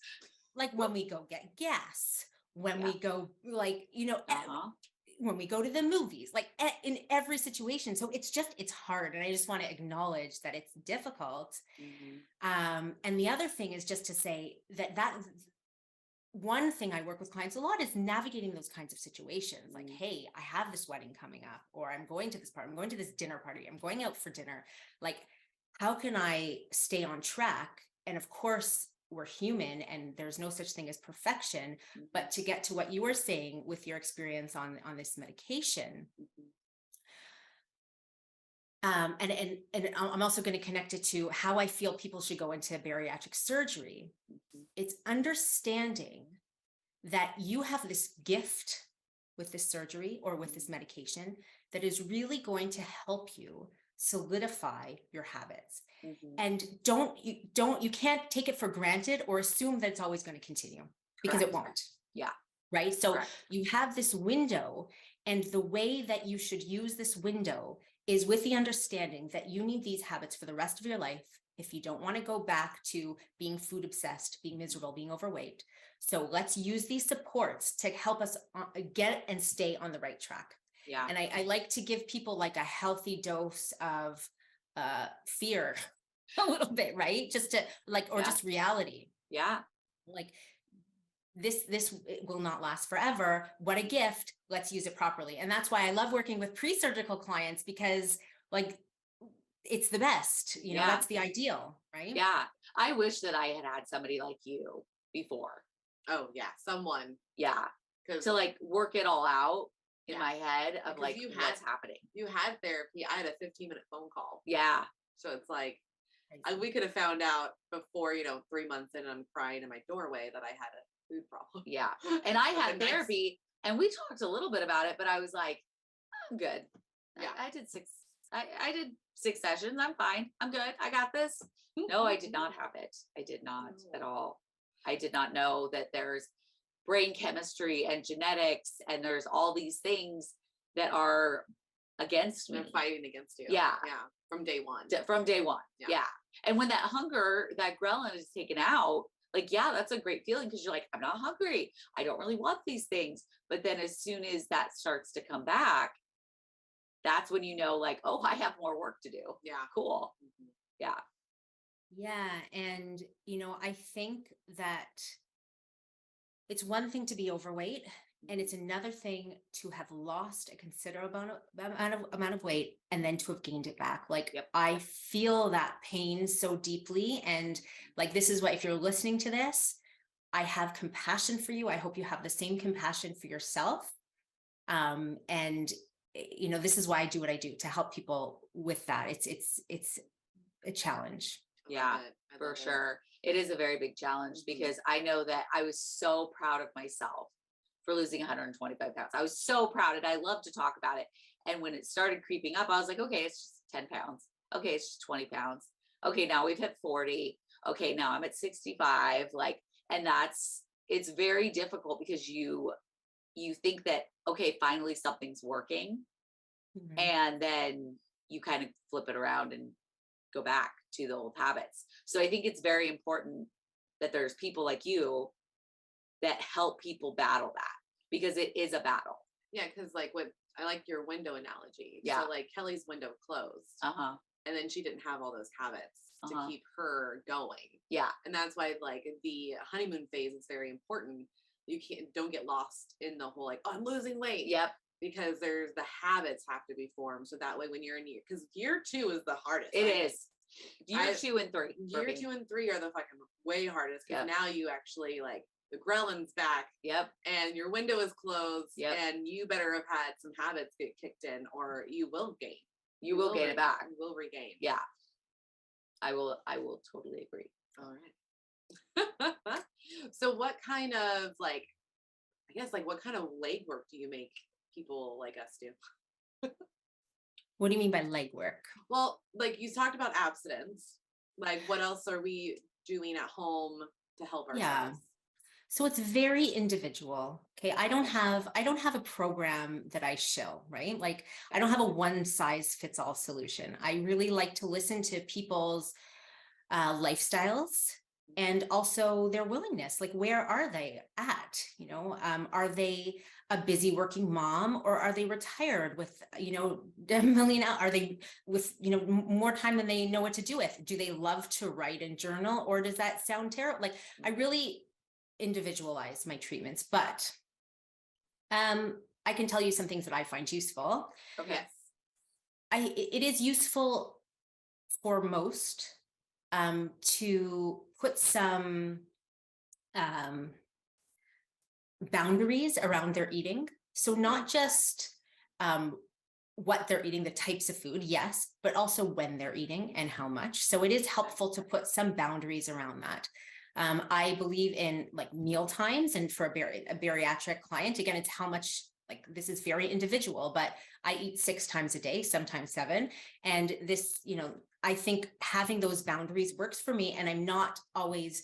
S6: like when we go get gas, when
S4: Yeah.
S6: we go, like,
S4: Uh-huh.
S6: when we go to the movies, like in every situation. So it's hard. And I just want to acknowledge that it's difficult. And the other thing is just to say that one thing I work with clients a lot is navigating those kinds of situations. Like, hey, I have this wedding coming up, or I'm going to this party, I'm going to this dinner party, I'm going out for dinner. Like, how can I stay on track? And of course, we're human and there's no such thing as perfection. But to get to what you were saying with your experience on this medication, and I'm also going to connect it to how I feel people should go into bariatric surgery. It's understanding that you have this gift with this surgery or with this medication that is really going to help you solidify your habits. And you can't take it for granted or assume that it's always going to continue, because it won't.
S4: Yeah.
S6: Right. So
S4: Correct.
S6: you have this window, and the way that you should use this window is with the understanding that you need these habits for the rest of your life if you don't want to go back to being food obsessed, being miserable, being overweight. So let's use these supports to help us get and stay on the right track.
S4: Yeah.
S6: And I like to give people like a healthy dose of fear a little bit, right? Just to just reality.
S4: Yeah.
S6: Like, this will not last forever. What a gift. Let's use it properly. And that's why I love working with pre-surgical clients, because like it's the best, that's the ideal, right?
S4: Yeah. I wish that I had somebody like you before.
S5: Oh yeah. Someone.
S4: Yeah.
S5: Because
S4: To like work it all out in my head of
S5: Because
S4: like
S5: you
S4: what's happening.
S5: You had therapy. I had a 15-minute phone call.
S4: Yeah.
S5: So it's like, we could have found out before, 3 months in, and I'm crying in my doorway that I had a food problem.
S4: Yeah. And I had
S5: Nice.
S4: therapy, and we talked a little bit about it, but I was like, I'm good.
S5: Yeah.
S4: I did 6 sessions. I'm fine. I'm good. I got this. No, I did not have it. I did not at all. I did not know that there's brain chemistry and genetics, and there's all these things that are against me.
S5: They're fighting against you.
S4: Yeah.
S5: Yeah. From day one.
S4: From day one.
S5: Yeah.
S4: Yeah. And when that hunger, that ghrelin is taken out, like, yeah, that's a great feeling, because you're like, I'm not hungry. I don't really want these things. But then as soon as that starts to come back, that's when like, oh, I have more work to do.
S5: Yeah.
S4: Cool. Yeah.
S6: Yeah. And, I think that it's one thing to be overweight, and it's another thing to have lost a considerable amount of weight and then to have gained it back. Like, I feel that pain so deeply. And like, this is what, if you're listening to this, I have compassion for you. I hope you have the same compassion for yourself. And this is why I do what I do, to help people with that. It's a challenge.
S4: Yeah, for sure. It is a very big challenge, because I know that I was so proud of myself for losing 125 pounds. I was so proud, and I love to talk about it. And when it started creeping up, I was like, okay, it's just 10 pounds. Okay, it's just 20 pounds. Okay, now we've hit 40. Okay, now I'm at 65. And it's very difficult, because you think that, okay, finally something's working.
S6: Mm-hmm.
S4: And then you kind of flip it around and go back to the old habits. So I think it's very important that there's people like you that help people battle that, because it is a battle.
S5: Yeah. Cause I like your window analogy.
S4: Yeah.
S5: So like Kelly's window closed.
S4: Uh-huh.
S5: And then she didn't have all those habits to keep her going.
S4: Yeah.
S5: And that's why the honeymoon phase is very important. You don't get lost in the whole oh, I'm losing weight.
S4: Yep.
S5: Because there's the habits have to be formed. So that way when you're in because year 2 is the hardest.
S4: It is. Year 2 and 3.
S5: Year 2 and 3 are the fucking way hardest, because now you actually the ghrelin's back.
S4: Yep.
S5: And your window is closed.
S4: Yep.
S5: And you better have had some habits get kicked in, or you will gain.
S4: You will gain it back.
S5: You will regain.
S4: Yeah. I will totally agree.
S5: All right. So what kind of what kind of legwork do you make people like us do?
S6: What do you mean by legwork?
S5: Well, you talked about abstinence. What else are we doing at home to help ourselves?
S6: Yeah. So it's very individual. Okay. I don't have a program that I shill, right? I don't have a one size fits all solution. I really like to listen to people's lifestyles and also their willingness. Like, where are they at? Are they a busy working mom, or are they retired with, a million out? Are they with, more time than they know what to do with? Do they love to write and journal, or does that sound terrible? Like, I really individualize my treatments, but I can tell you some things that I find useful.
S4: Okay.
S6: It is useful for most to put some boundaries around their eating. So not just what they're eating, the types of food, yes, but also when they're eating and how much. So it is helpful to put some boundaries around that. I believe in like meal times, and for a bariatric client, again, it's how much, like, this is very individual, but I eat 6 times a day, sometimes 7. And this, I think having those boundaries works for me. And I'm not always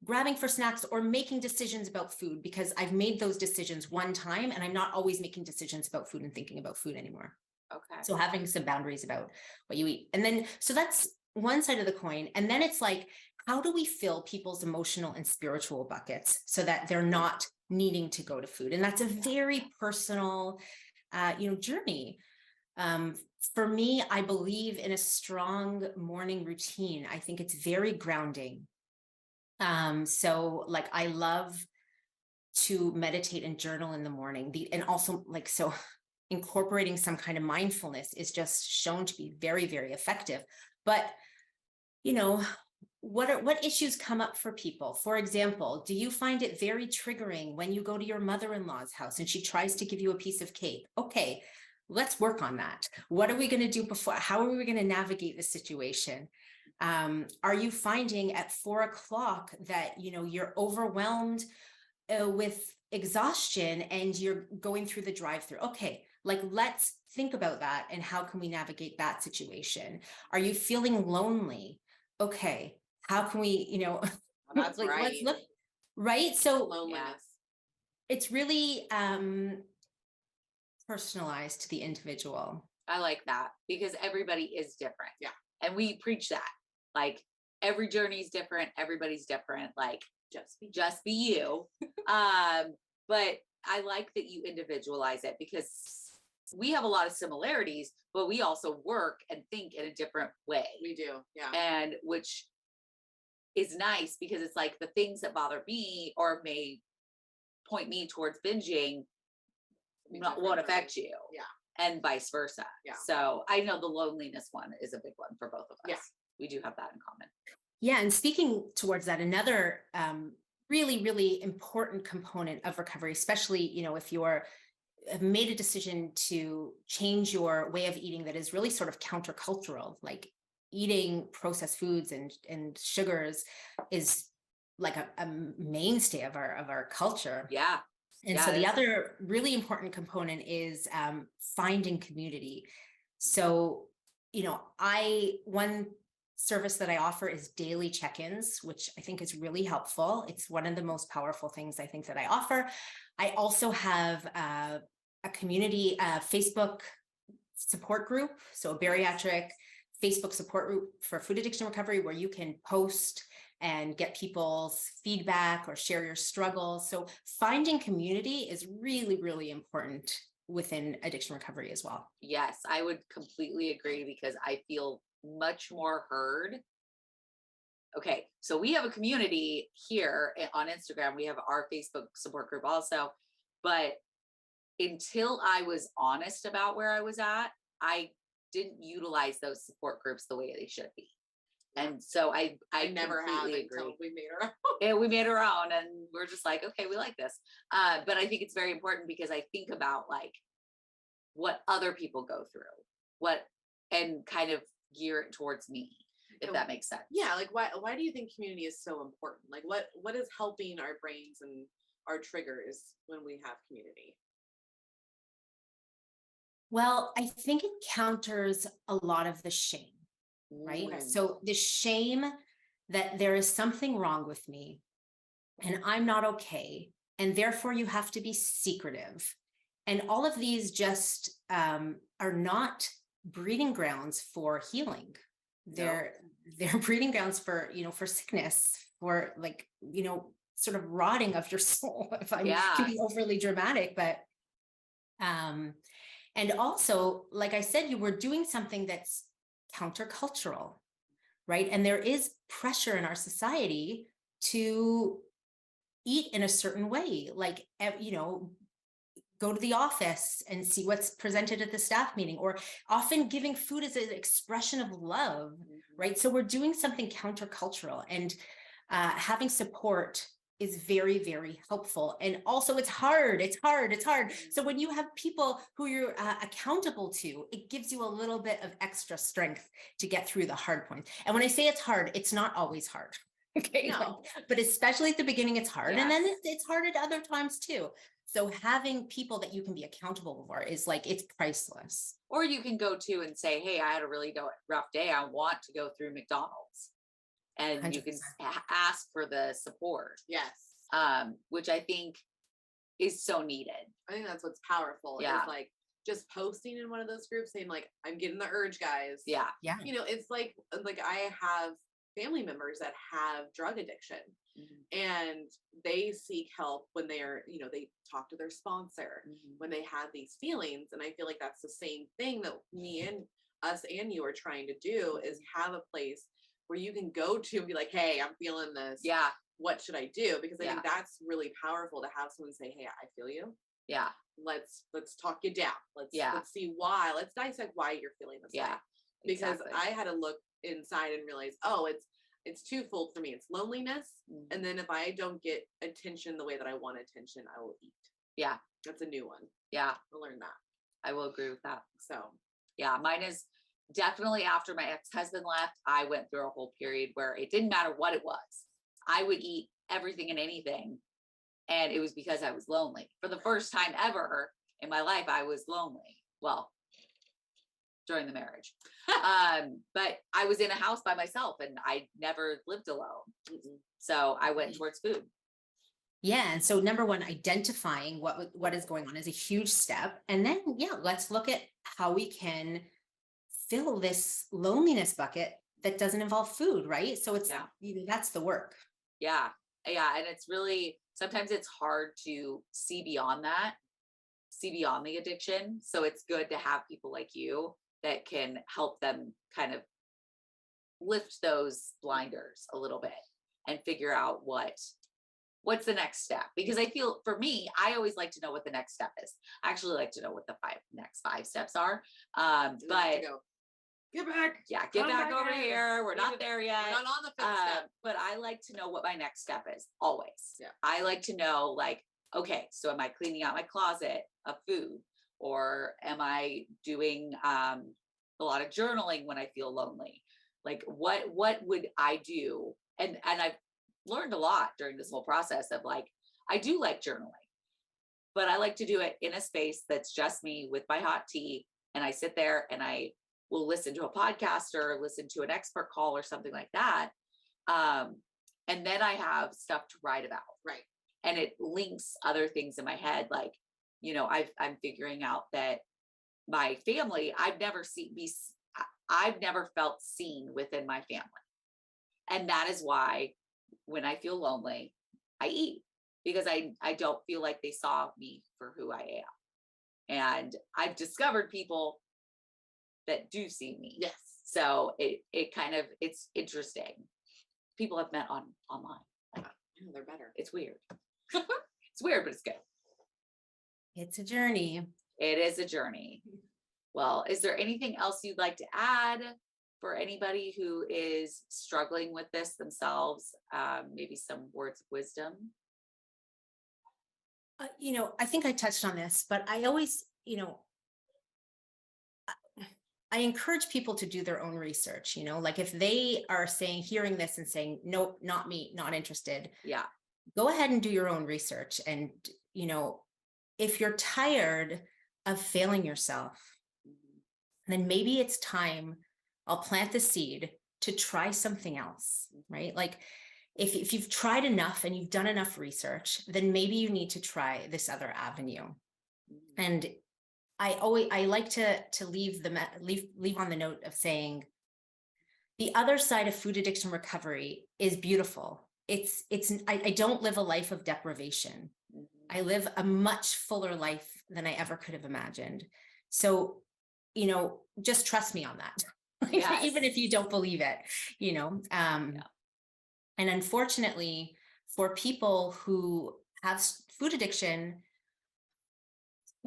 S6: grabbing for snacks or making decisions about food, because I've made those decisions one time, and I'm not always making decisions about food and thinking about food anymore.
S4: Okay.
S6: So having some boundaries about what you eat. And then, so that's one side of the coin. And then it's like, how do we fill people's emotional and spiritual buckets so that they're not needing to go to food? And that's a very personal, journey. For me, I believe in a strong morning routine. I think it's very grounding. So like, I love to meditate and journal in the morning. And also, like, so incorporating some kind of mindfulness is just shown to be very, very effective. But, what issues come up for people? For example, do you find it very triggering when you go to your mother-in-law's house and she tries to give you a piece of cake? Okay, let's work on that. What are we going to do before? How are we going to navigate the situation? Are you finding at 4 o'clock that, you're overwhelmed with exhaustion and you're going through the drive-through? Okay, like, let's think about that. And how can we navigate that situation? Are you feeling lonely? Okay, how can we,
S5: That's
S6: like,
S5: right.
S6: let's look, right? So
S5: Loneliness.
S6: it's really personalized to the individual.
S4: I like that, because everybody is different.
S5: Yeah.
S4: And we preach that. Like, every journey is different. Everybody's different. Like, just be you. But I like that you individualize it, because we have a lot of similarities, but we also work and think in a different way.
S5: We do. Yeah.
S4: And which is nice, because it's like the things that bother me or may point me towards binging won't affect you.
S5: Yeah.
S4: And vice versa.
S5: Yeah.
S4: So I know the loneliness one is a big one for both of us.
S5: Yeah.
S4: We do have that in common.
S6: Yeah. And speaking towards that, another really, really important component of recovery, especially, if you're have made a decision to change your way of eating that is really sort of countercultural, like eating processed foods and sugars is like a mainstay of our culture.
S4: Yeah.
S6: And so the other really important component is finding community. So, one service that I offer is daily check-ins, which I think is really helpful. It's one of the most powerful things I think that I offer. I also have a community Facebook support group, so a bariatric Facebook support group for food addiction recovery, where you can post and get people's feedback or share your struggles. So finding community is really, really important within addiction recovery as well.
S4: Yes, I would completely agree, because I feel much more heard. Okay, so we have a community here on Instagram. We have our Facebook support group also, but until I was honest about where I was at, I didn't utilize those support groups the way they should be. And so I
S5: never have
S4: completely
S5: until
S4: agree.
S5: we made our own.
S4: Yeah, we made our own, and we're just like, okay, we like this. But I think it's very important, because I think about like what other people go through, and kind of gear it towards me, if that makes sense.
S5: Yeah. Like, why do you think community is so important? Like, what is helping our brains and our triggers when we have community?
S6: Well, I think it counters a lot of the shame, right?
S4: Mm.
S6: So the shame that there is something wrong with me and I'm not okay, and therefore you have to be secretive. And all of these just are not breeding grounds for healing. They're breeding grounds for, for sickness, or like, you know, sort of rotting of your soul, if I
S4: Yeah.
S6: can be overly dramatic, but, and also, like I said, you were doing something that's countercultural, right? And there is pressure in our society to eat in a certain way, like, you know, go to the office and see what's presented at the staff meeting, or often giving food as an expression of love, right? So we're doing something countercultural, and having support is very, very helpful. And also it's hard. So when you have people who you're accountable to, it gives you a little bit of extra strength to get through the hard points. And when I say it's hard, it's not always hard. Okay.
S5: No.
S6: But especially at the beginning, it's hard. And then
S4: Yes.
S6: it's hard at other times too. So having people that you can be accountable for is like, it's priceless.
S4: Or you can go to and say, hey, I had a really rough day. I want to go through McDonald's. And you can
S6: 100%.
S4: ask for the support,
S5: Yes.
S4: which I think is so needed.
S5: I think that's what's powerful.
S4: Yeah.
S5: Is like just posting in one of those groups saying like, I'm getting the urge, guys.
S4: Yeah.
S6: Yeah.
S5: You know, it's like I have family members that have drug addiction, and they seek help when they are, you know, they talk to their sponsor when they have these feelings. And I feel like that's the same thing that me and us and you are trying to do, is have a place where you can go to and be like, hey, I'm feeling this.
S4: Yeah.
S5: What should I do? Because I
S4: Yeah.
S5: think that's really powerful to have someone say, hey, I feel you.
S4: Yeah.
S5: Let's talk you down. Let's see why. Let's dissect why you're feeling this
S4: Yeah.
S5: way. Because
S4: Exactly.
S5: I had to look inside and realize, oh, it's twofold for me. It's loneliness. And then if I don't get attention the way that I want attention, I will eat.
S4: Yeah.
S5: That's a new one.
S4: Yeah.
S5: I learned that.
S4: I will agree with that.
S5: So
S4: Yeah. Mine is definitely after my ex-husband left, I went through a whole period where it didn't matter what it was. I would eat everything and anything. And it was because I was lonely. For the first time ever in my life, I was lonely. Well, during the marriage. But I was in a house by myself and I never lived alone. So I went towards food.
S6: Yeah. And so number one, identifying what is going on is a huge step. And then, let's look at how we can fill this loneliness bucket that doesn't involve food, right? So it's, that's the work.
S4: Yeah. Yeah. And it's really, sometimes it's hard to see beyond that, see beyond the addiction. So it's good to have people like you that can help them kind of lift those blinders a little bit and figure out what's the next step. Because I feel, for me, I always like to know what the next step is. I actually like to know what the next five steps are. But
S5: get back.
S4: Yeah, get
S5: Come
S4: back
S5: back
S4: over
S5: in.
S4: here. We're not there yet.
S5: We're not on the fifth step.
S4: But I like to know what my next step is always.
S5: Yeah.
S4: I like to know, like, okay, so am I cleaning out my closet of food, or am I doing a lot of journaling when I feel lonely? Like, what would I do? And I've learned a lot during this whole process of, like, I do like journaling, but I like to do it in a space that's just me with my hot tea, and I sit there and I will listen to a podcast or listen to an expert call or something like that. And then I have stuff to write about.
S5: Right.
S4: And it links other things in my head. Like, you know, I'm figuring out that my family, I've never felt seen within my family. And that is why when I feel lonely, I eat, because I don't feel like they saw me for who I am. And I've discovered people that do see me.
S5: Yes.
S4: So it's interesting. People I've met online. Like,
S5: They're better.
S4: it's weird. It's weird, but it's good.
S6: It's a journey.
S4: It is a journey. Well, is there anything else you'd like to add for anybody who is struggling with this themselves? Maybe some words of wisdom?
S6: I think I touched on this, but I always, I encourage people to do their own research, like if they are hearing this and saying, nope, not me, not interested.
S4: Yeah.
S6: Go ahead and do your own research. And, if you're tired of failing yourself, then maybe it's time, I'll plant the seed to try something else, right? Like if you've tried enough and you've done enough research, then maybe you need to try this other avenue. And I like to leave on the note of saying the other side of food addiction recovery is beautiful. I don't live a life of deprivation. I live a much fuller life than I ever could have imagined. So, just trust me on that. Like,
S4: Yes.
S6: even if you don't believe it, and unfortunately for people who have food addiction,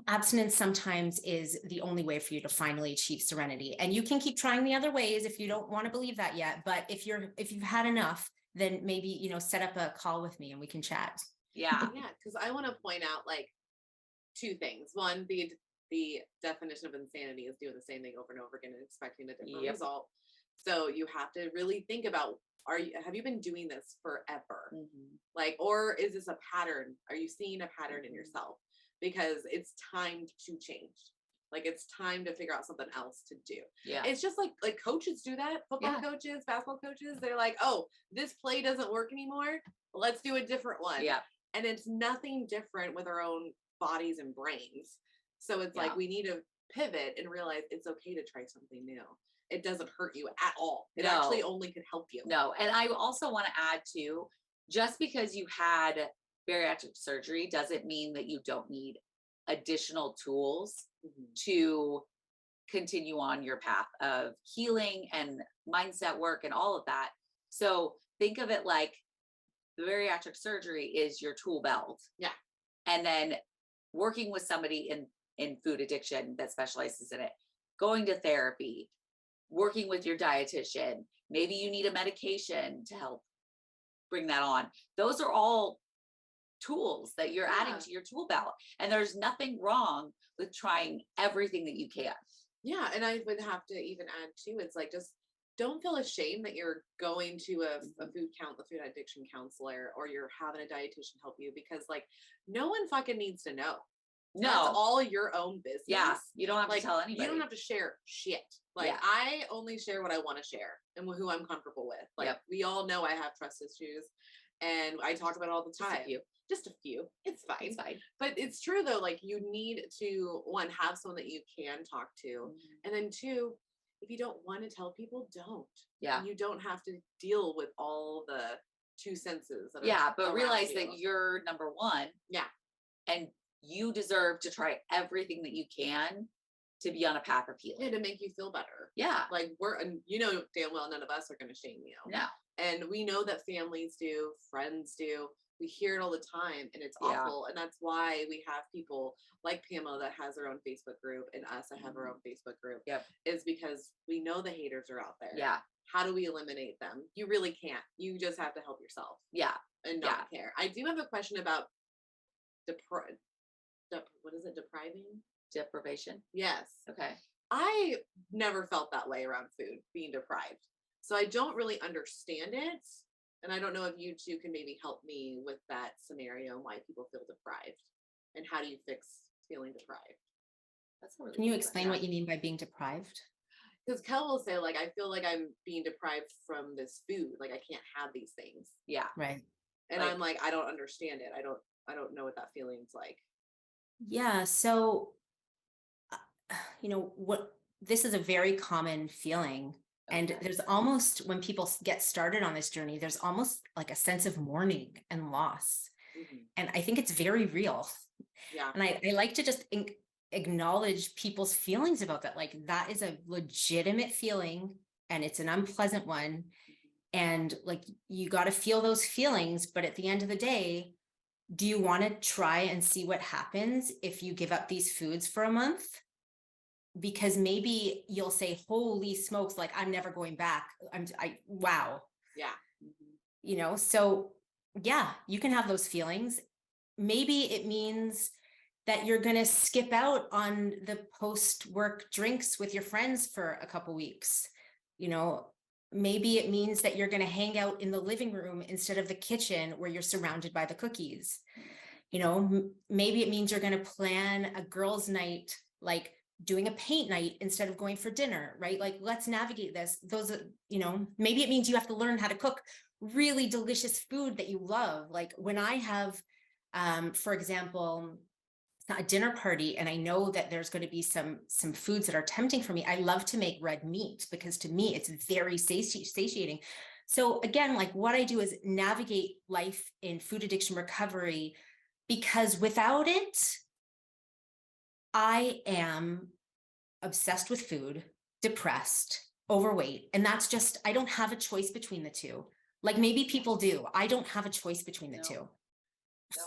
S6: abstinence sometimes is the only way for you to finally achieve serenity. And you can keep trying the other ways if you don't want to believe that yet. But if you've had enough, then maybe, set up a call with me and we can chat.
S4: Yeah.
S5: Yeah, because I want to point out like two things. One, the definition of insanity is doing the same thing over and over again and expecting a different
S4: Yep.
S5: result. So you have to really think about, have you been doing this forever? Like, or is this a pattern? Are you seeing a pattern in yourself? Because it's time to change. Like, it's time to figure out something else to do.
S4: Yeah.
S5: It's just like coaches do that. Football coaches, basketball coaches, they're like, oh, this play doesn't work anymore. Let's do a different one.
S4: Yeah.
S5: And it's nothing different with our own bodies and brains. So it's like, we need to pivot and realize it's okay to try something new. It doesn't hurt you at all. It actually only could help you.
S4: No. And I also want to add too, just because you had bariatric surgery doesn't mean that you don't need additional tools to continue on your path of healing and mindset work and all of that. So think of it like the bariatric surgery is your tool belt.
S5: Yeah.
S4: And then working with somebody in food addiction that specializes in it, going to therapy, working with your dietitian, maybe you need a medication to help bring that on. Those are all tools that you're adding to your tool belt. And there's nothing wrong with trying everything that you can.
S5: Yeah. And I would have to even add too, it's like, just don't feel ashamed that you're going to a food addiction counselor, or you're having a dietitian help you, because like no one fucking needs to know.
S4: No.
S5: That's all your own business.
S4: Yeah. You don't have to tell anybody.
S5: You don't have to share shit. Like, I only share what I want to share and who I'm comfortable with. Like, we all know I have trust issues and I talk about it all the time. Just a few. It's fine.
S4: It's fine.
S5: But it's true though. Like, you need to, one, have someone that you can talk to. And then two, if you don't want to tell people, don't.
S4: Yeah.
S5: You don't have to deal with all the two senses. That
S4: Yeah.
S5: are
S4: But
S5: around
S4: realize
S5: you.
S4: that you're number one.
S5: Yeah.
S4: And you deserve to try everything that you can to be on a path of healing.
S5: Yeah, to make you feel better.
S4: Yeah.
S5: Like, damn well, none of us are going to shame you.
S4: No.
S5: And we know that families do, friends do. We hear it all the time, and it's awful. And that's why we have people like Pamela that has her own Facebook group, and us that have our own Facebook group.
S4: Yep.
S5: Is because we know the haters are out there.
S4: Yeah.
S5: How do we eliminate them? You really can't. You just have to help yourself.
S4: Yeah.
S5: And not care. I do have a question about what is it?
S4: Deprivation.
S5: Yes.
S4: Okay.
S5: I never felt that way around food, being deprived. So I don't really understand it. And I don't know if you two can maybe help me with that scenario and why people feel deprived. And how do you fix feeling deprived?
S4: That's a really
S6: Can you
S4: good
S6: explain
S4: question.
S6: what you mean by being deprived?
S5: Because Kel will say, like, I feel like I'm being deprived from this food. Like, I can't have these things.
S4: Yeah.
S6: Right.
S5: And
S4: Like-
S5: I'm like, I don't understand it. I don't know what that feeling's like.
S6: Yeah. So, this is a very common feeling. And
S4: Okay.
S6: there's almost, when people get started on this journey, there's almost like a sense of mourning and loss. And I think it's very real.
S5: Yeah.
S6: And I like to just acknowledge people's feelings about that. Like, that is a legitimate feeling and it's an unpleasant one. And like, you got to feel those feelings. But at the end of the day, do you want to try and see what happens if you give up these foods for a month? Because maybe you'll say, holy smokes, like, I'm never going back. Wow.
S5: Yeah.
S6: So yeah, you can have those feelings. Maybe it means that you're going to skip out on the post-work drinks with your friends for a couple weeks. Maybe it means that you're going to hang out in the living room instead of the kitchen where you're surrounded by the cookies. Maybe it means you're going to plan a girls' night, like doing a paint night instead of going for dinner, right? Like, let's navigate this. Maybe it means you have to learn how to cook really delicious food that you love. Like, when I have, for example, a dinner party, and I know that there's going to be some foods that are tempting for me, I love to make red meat because to me it's very satiating. So again, like what I do is navigate life in food addiction recovery, because without it, I am obsessed with food, depressed, overweight. And that's just, I don't have a choice between the two. Like maybe people do. I don't have a choice between the
S4: No.
S6: two.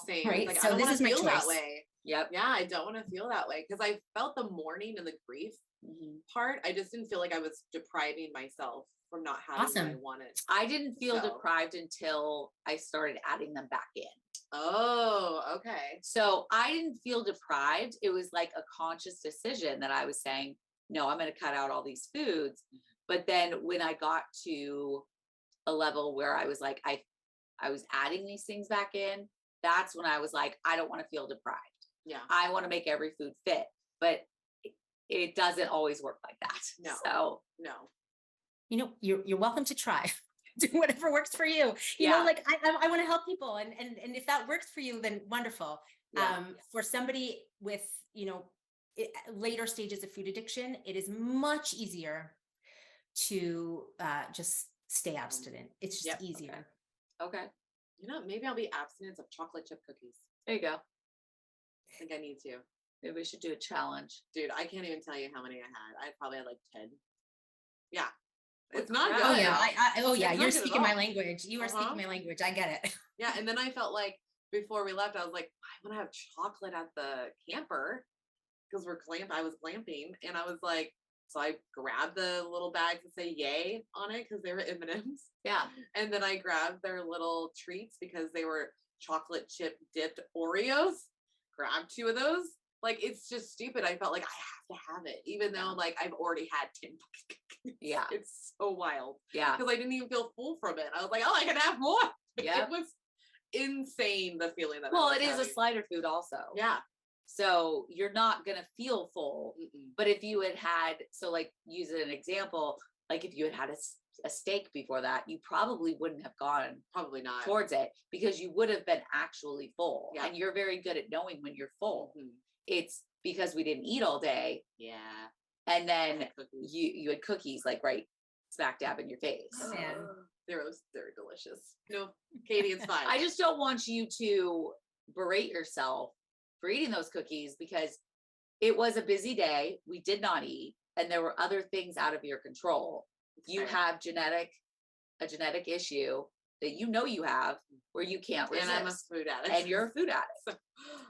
S5: Same.
S6: Right,
S5: Like,
S6: so
S5: I don't
S6: this
S5: want
S6: is
S5: to
S6: my
S5: feel that
S6: choice.
S5: way.
S4: Yep.
S5: Yeah, I don't want to feel that way because I felt the mourning and the grief part. I just didn't feel like I was depriving myself from not having what I
S6: Awesome.
S5: wanted.
S4: I didn't feel
S5: So-
S4: deprived until I started adding them back in.
S5: Oh, okay.
S4: So I didn't feel deprived. It was like a conscious decision that I was saying, no, I'm going to cut out all these foods. But then when I got to a level where I was like, I was adding these things back in, that's when I was like, I don't want to feel deprived.
S5: Yeah.
S4: I want to make every food fit, but it doesn't always work like that.
S5: No.
S4: So
S5: No.
S6: You know, you're welcome to try. Do whatever works for you. You
S4: Yeah.
S6: know, like I want to help people, and if that works for you, then wonderful.
S4: Yeah.
S6: For somebody with, you know, later stages of food addiction, it is much easier to just stay abstinent. It's just
S5: Yep.
S6: easier.
S4: okay,
S5: You know, maybe I'll be abstinent of chocolate chip cookies.
S4: there you go.
S5: I think I need to.
S4: Maybe we should do a challenge.
S5: Dude, I can't even tell you how many I had. I probably had like 10. Yeah.
S4: What
S5: It's not
S4: crap.
S5: good.
S6: Oh yeah, oh yeah,
S5: It's not
S6: you're
S5: good at
S6: speaking my
S5: all.
S6: language. You are
S5: Uh-huh.
S6: speaking my language. I get it.
S5: Yeah. And then I felt like before we left, I was like, I want to have chocolate at the camper because I was glamping. And I was like, so I grabbed the little bags that say yay on it because they were M&Ms.
S4: Yeah.
S5: And then I grabbed their little treats because they were chocolate chip dipped Oreos. Grabbed 2 of those. Like, it's just stupid. I felt like I have to have it, even though like I've already had 10 cookies.
S4: Yeah.
S5: It's so wild
S4: Yeah.
S5: because I didn't even feel full from it. I was like, oh, I can have more.
S4: Yeah.
S5: It was insane, the feeling that I
S4: Well,
S5: was
S4: it is a
S5: having.
S4: slider food also.
S5: Yeah.
S4: So you're not going to feel full.
S5: Mm-mm.
S4: But if you had, so like use an example, like if you had a steak before that, you probably wouldn't have gone
S5: Probably not.
S4: towards it because you would have been actually full.
S5: Yeah.
S4: And you're very good at knowing when you're full.
S5: Mhm.
S4: It's because we didn't eat all day.
S5: Yeah.
S4: And
S5: I
S4: then
S5: had cookies.
S4: you had cookies like right smack dab in your face.
S6: Oh, man.
S5: They're delicious. No, Katie, it's fine.
S4: I just don't want you to berate yourself for eating those cookies because it was a busy day. We did not eat, and there were other things out of your control. You
S5: fair.
S4: have a genetic issue that you have where you can't resist,
S5: and I'm a food addict.
S4: and you're a food addict.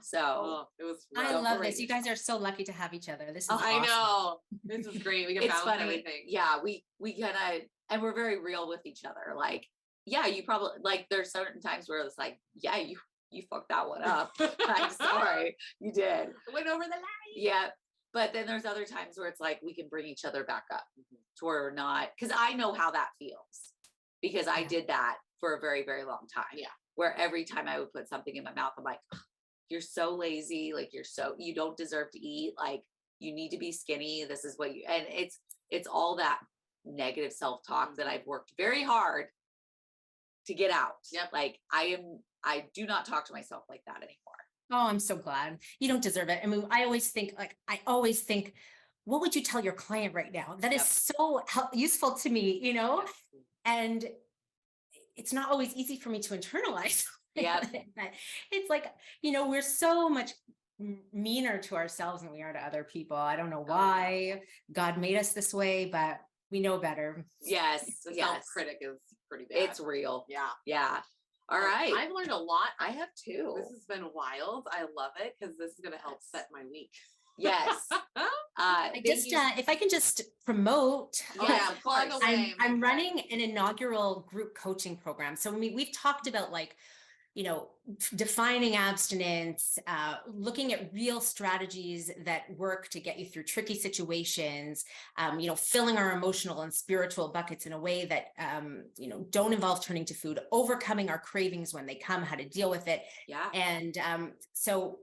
S4: So
S5: Oh, it was.
S6: I
S5: rough.
S6: love this. You guys are so lucky to have each other. This is
S5: I
S6: awesome.
S5: know. This is great. We can
S4: it's
S5: balance
S4: funny.
S5: everything.
S4: Yeah, we kind of, and we're very real with each other. Like, yeah, you probably like there's certain times where it's like, yeah, you fucked that one up. I'm sorry, you did.
S5: Went over the line.
S4: Yeah. But then there's other times where it's like we can bring each other back up to where we're not, because I know how that feels because I
S6: Yeah.
S4: did that for a very, very long time.
S5: Yeah.
S4: Where every time I would put something in my mouth, I'm like, you're so lazy. Like you don't deserve to eat. Like you need to be skinny. This is what and it's all that negative self-talk that I've worked very hard to get out.
S5: Yep.
S4: Like I do not talk to myself like that anymore.
S6: Oh, I'm so glad. You don't deserve it. I mean, I always think, what would you tell your client right now? That is so useful to me, you know? And it's not always easy for me to internalize.
S4: Yeah.
S6: It's like, you know, we're so much meaner to ourselves than we are to other people. I don't know why God made us this way, but we know better.
S4: Yes.
S5: The
S4: Yes.
S5: self-critic is pretty bad.
S4: It's real.
S5: Yeah.
S4: Yeah. All right.
S5: I've learned a lot.
S4: I have too.
S5: This has been wild. I love it because this is going to help set my week.
S4: Yes.
S6: I
S4: thank
S6: just,
S4: you.
S6: if I can just promote,
S5: Oh,
S4: Yes,
S5: yeah,
S4: of
S5: plug
S4: course.
S5: away.
S6: I'm running an inaugural group coaching program. So we've talked about like, you know, defining abstinence, looking at real strategies that work to get you through tricky situations, you know, filling our emotional and spiritual buckets in a way that, you know, don't involve turning to food, overcoming our cravings when they come, how to deal with it.
S4: Yeah.
S6: And so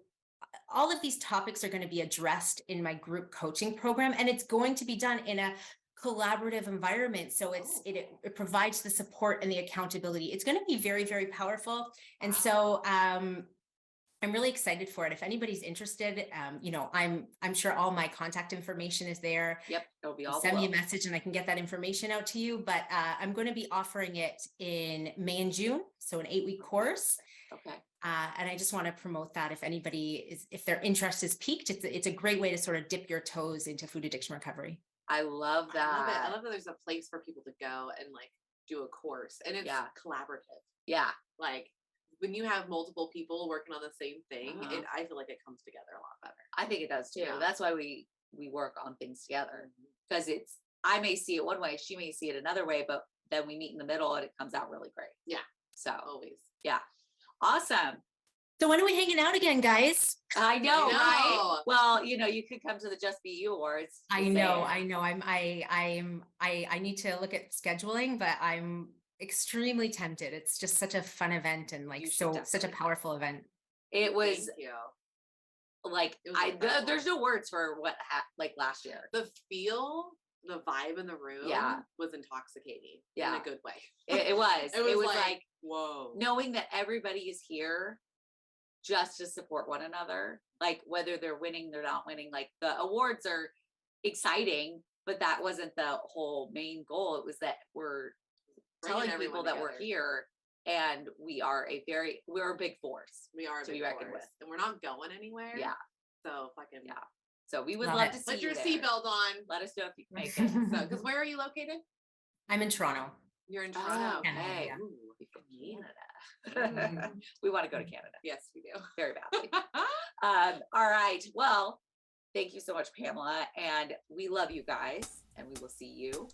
S6: all of these topics are going to be addressed in my group coaching program, and it's going to be done in a collaborative environment. So it provides the support and the accountability. It's going to be very, very powerful. And so I I'm really excited for it. If anybody's interested, you know, I'm sure all my contact information is there.
S4: Yep, it'll be all
S6: Send me a
S4: below.
S6: message and I can get that information out to you. But I'm going to be offering it in May and June, so an 8-week course.
S4: Okay.
S6: And I just want to promote that if anybody is, if their interest is piqued, it's a great way to sort of dip your toes into food addiction recovery.
S4: I love
S5: I love it. I
S4: that.
S5: love that there's a place for people to go and like do a course, and it's
S4: Yeah.
S5: collaborative.
S4: Yeah.
S5: Like when you have multiple people working on the same thing,
S4: Uh-huh.
S5: I feel like it comes together a lot better.
S4: I think it does too.
S5: Yeah.
S4: That's why we work on things together, because I may see it one way, she may see it another way, but then we meet in the middle and it comes out really great.
S5: Yeah.
S4: So
S5: Always.
S4: yeah. Awesome.
S6: So when are we hanging out again, guys?
S4: I know,
S5: I know.
S4: right? Well, you know, you could come to the Just Be You Awards.
S6: I
S4: Just
S6: know,
S4: saying.
S6: I need to look at scheduling, but I'm extremely tempted. It's just such a fun event and like
S4: You should
S6: such a
S4: definitely
S6: powerful event.
S4: It was
S5: Thank you.
S4: like
S5: It was incredible.
S4: there's no words for what like last year.
S5: The feel, the vibe in the room
S4: Yeah.
S5: was intoxicating
S4: Yeah.
S5: in a good way.
S4: It was.
S5: It was
S4: like
S5: like, whoa.
S4: knowing that everybody is here just to support one another, like whether they're winning, they're not winning. Like the awards are exciting, but that wasn't the whole main goal. It was that we're
S5: Bringing
S4: telling
S5: everyone
S4: people that we're
S5: together.
S4: here, and we're a big force.
S5: We are
S4: to
S5: a
S4: be
S5: big
S4: reckoned
S5: force,
S4: with.
S5: and we're not going anywhere.
S4: Yeah.
S5: So fucking
S4: Yeah. So we would
S6: Love
S4: love
S6: it.
S4: to see
S5: put your
S4: you there.
S5: seatbelt on.
S4: Let us know if you can make it.
S5: So, because where are you located?
S6: I'm in Toronto.
S5: You're in
S4: Oh,
S5: Toronto.
S6: Canada,
S4: okay.
S6: yeah.
S4: Ooh, we're from Canada. We want to go to Canada
S5: Yes, we do.
S4: very badly. All right. Well, thank you so much, Pamela. And we love you guys. And we will see you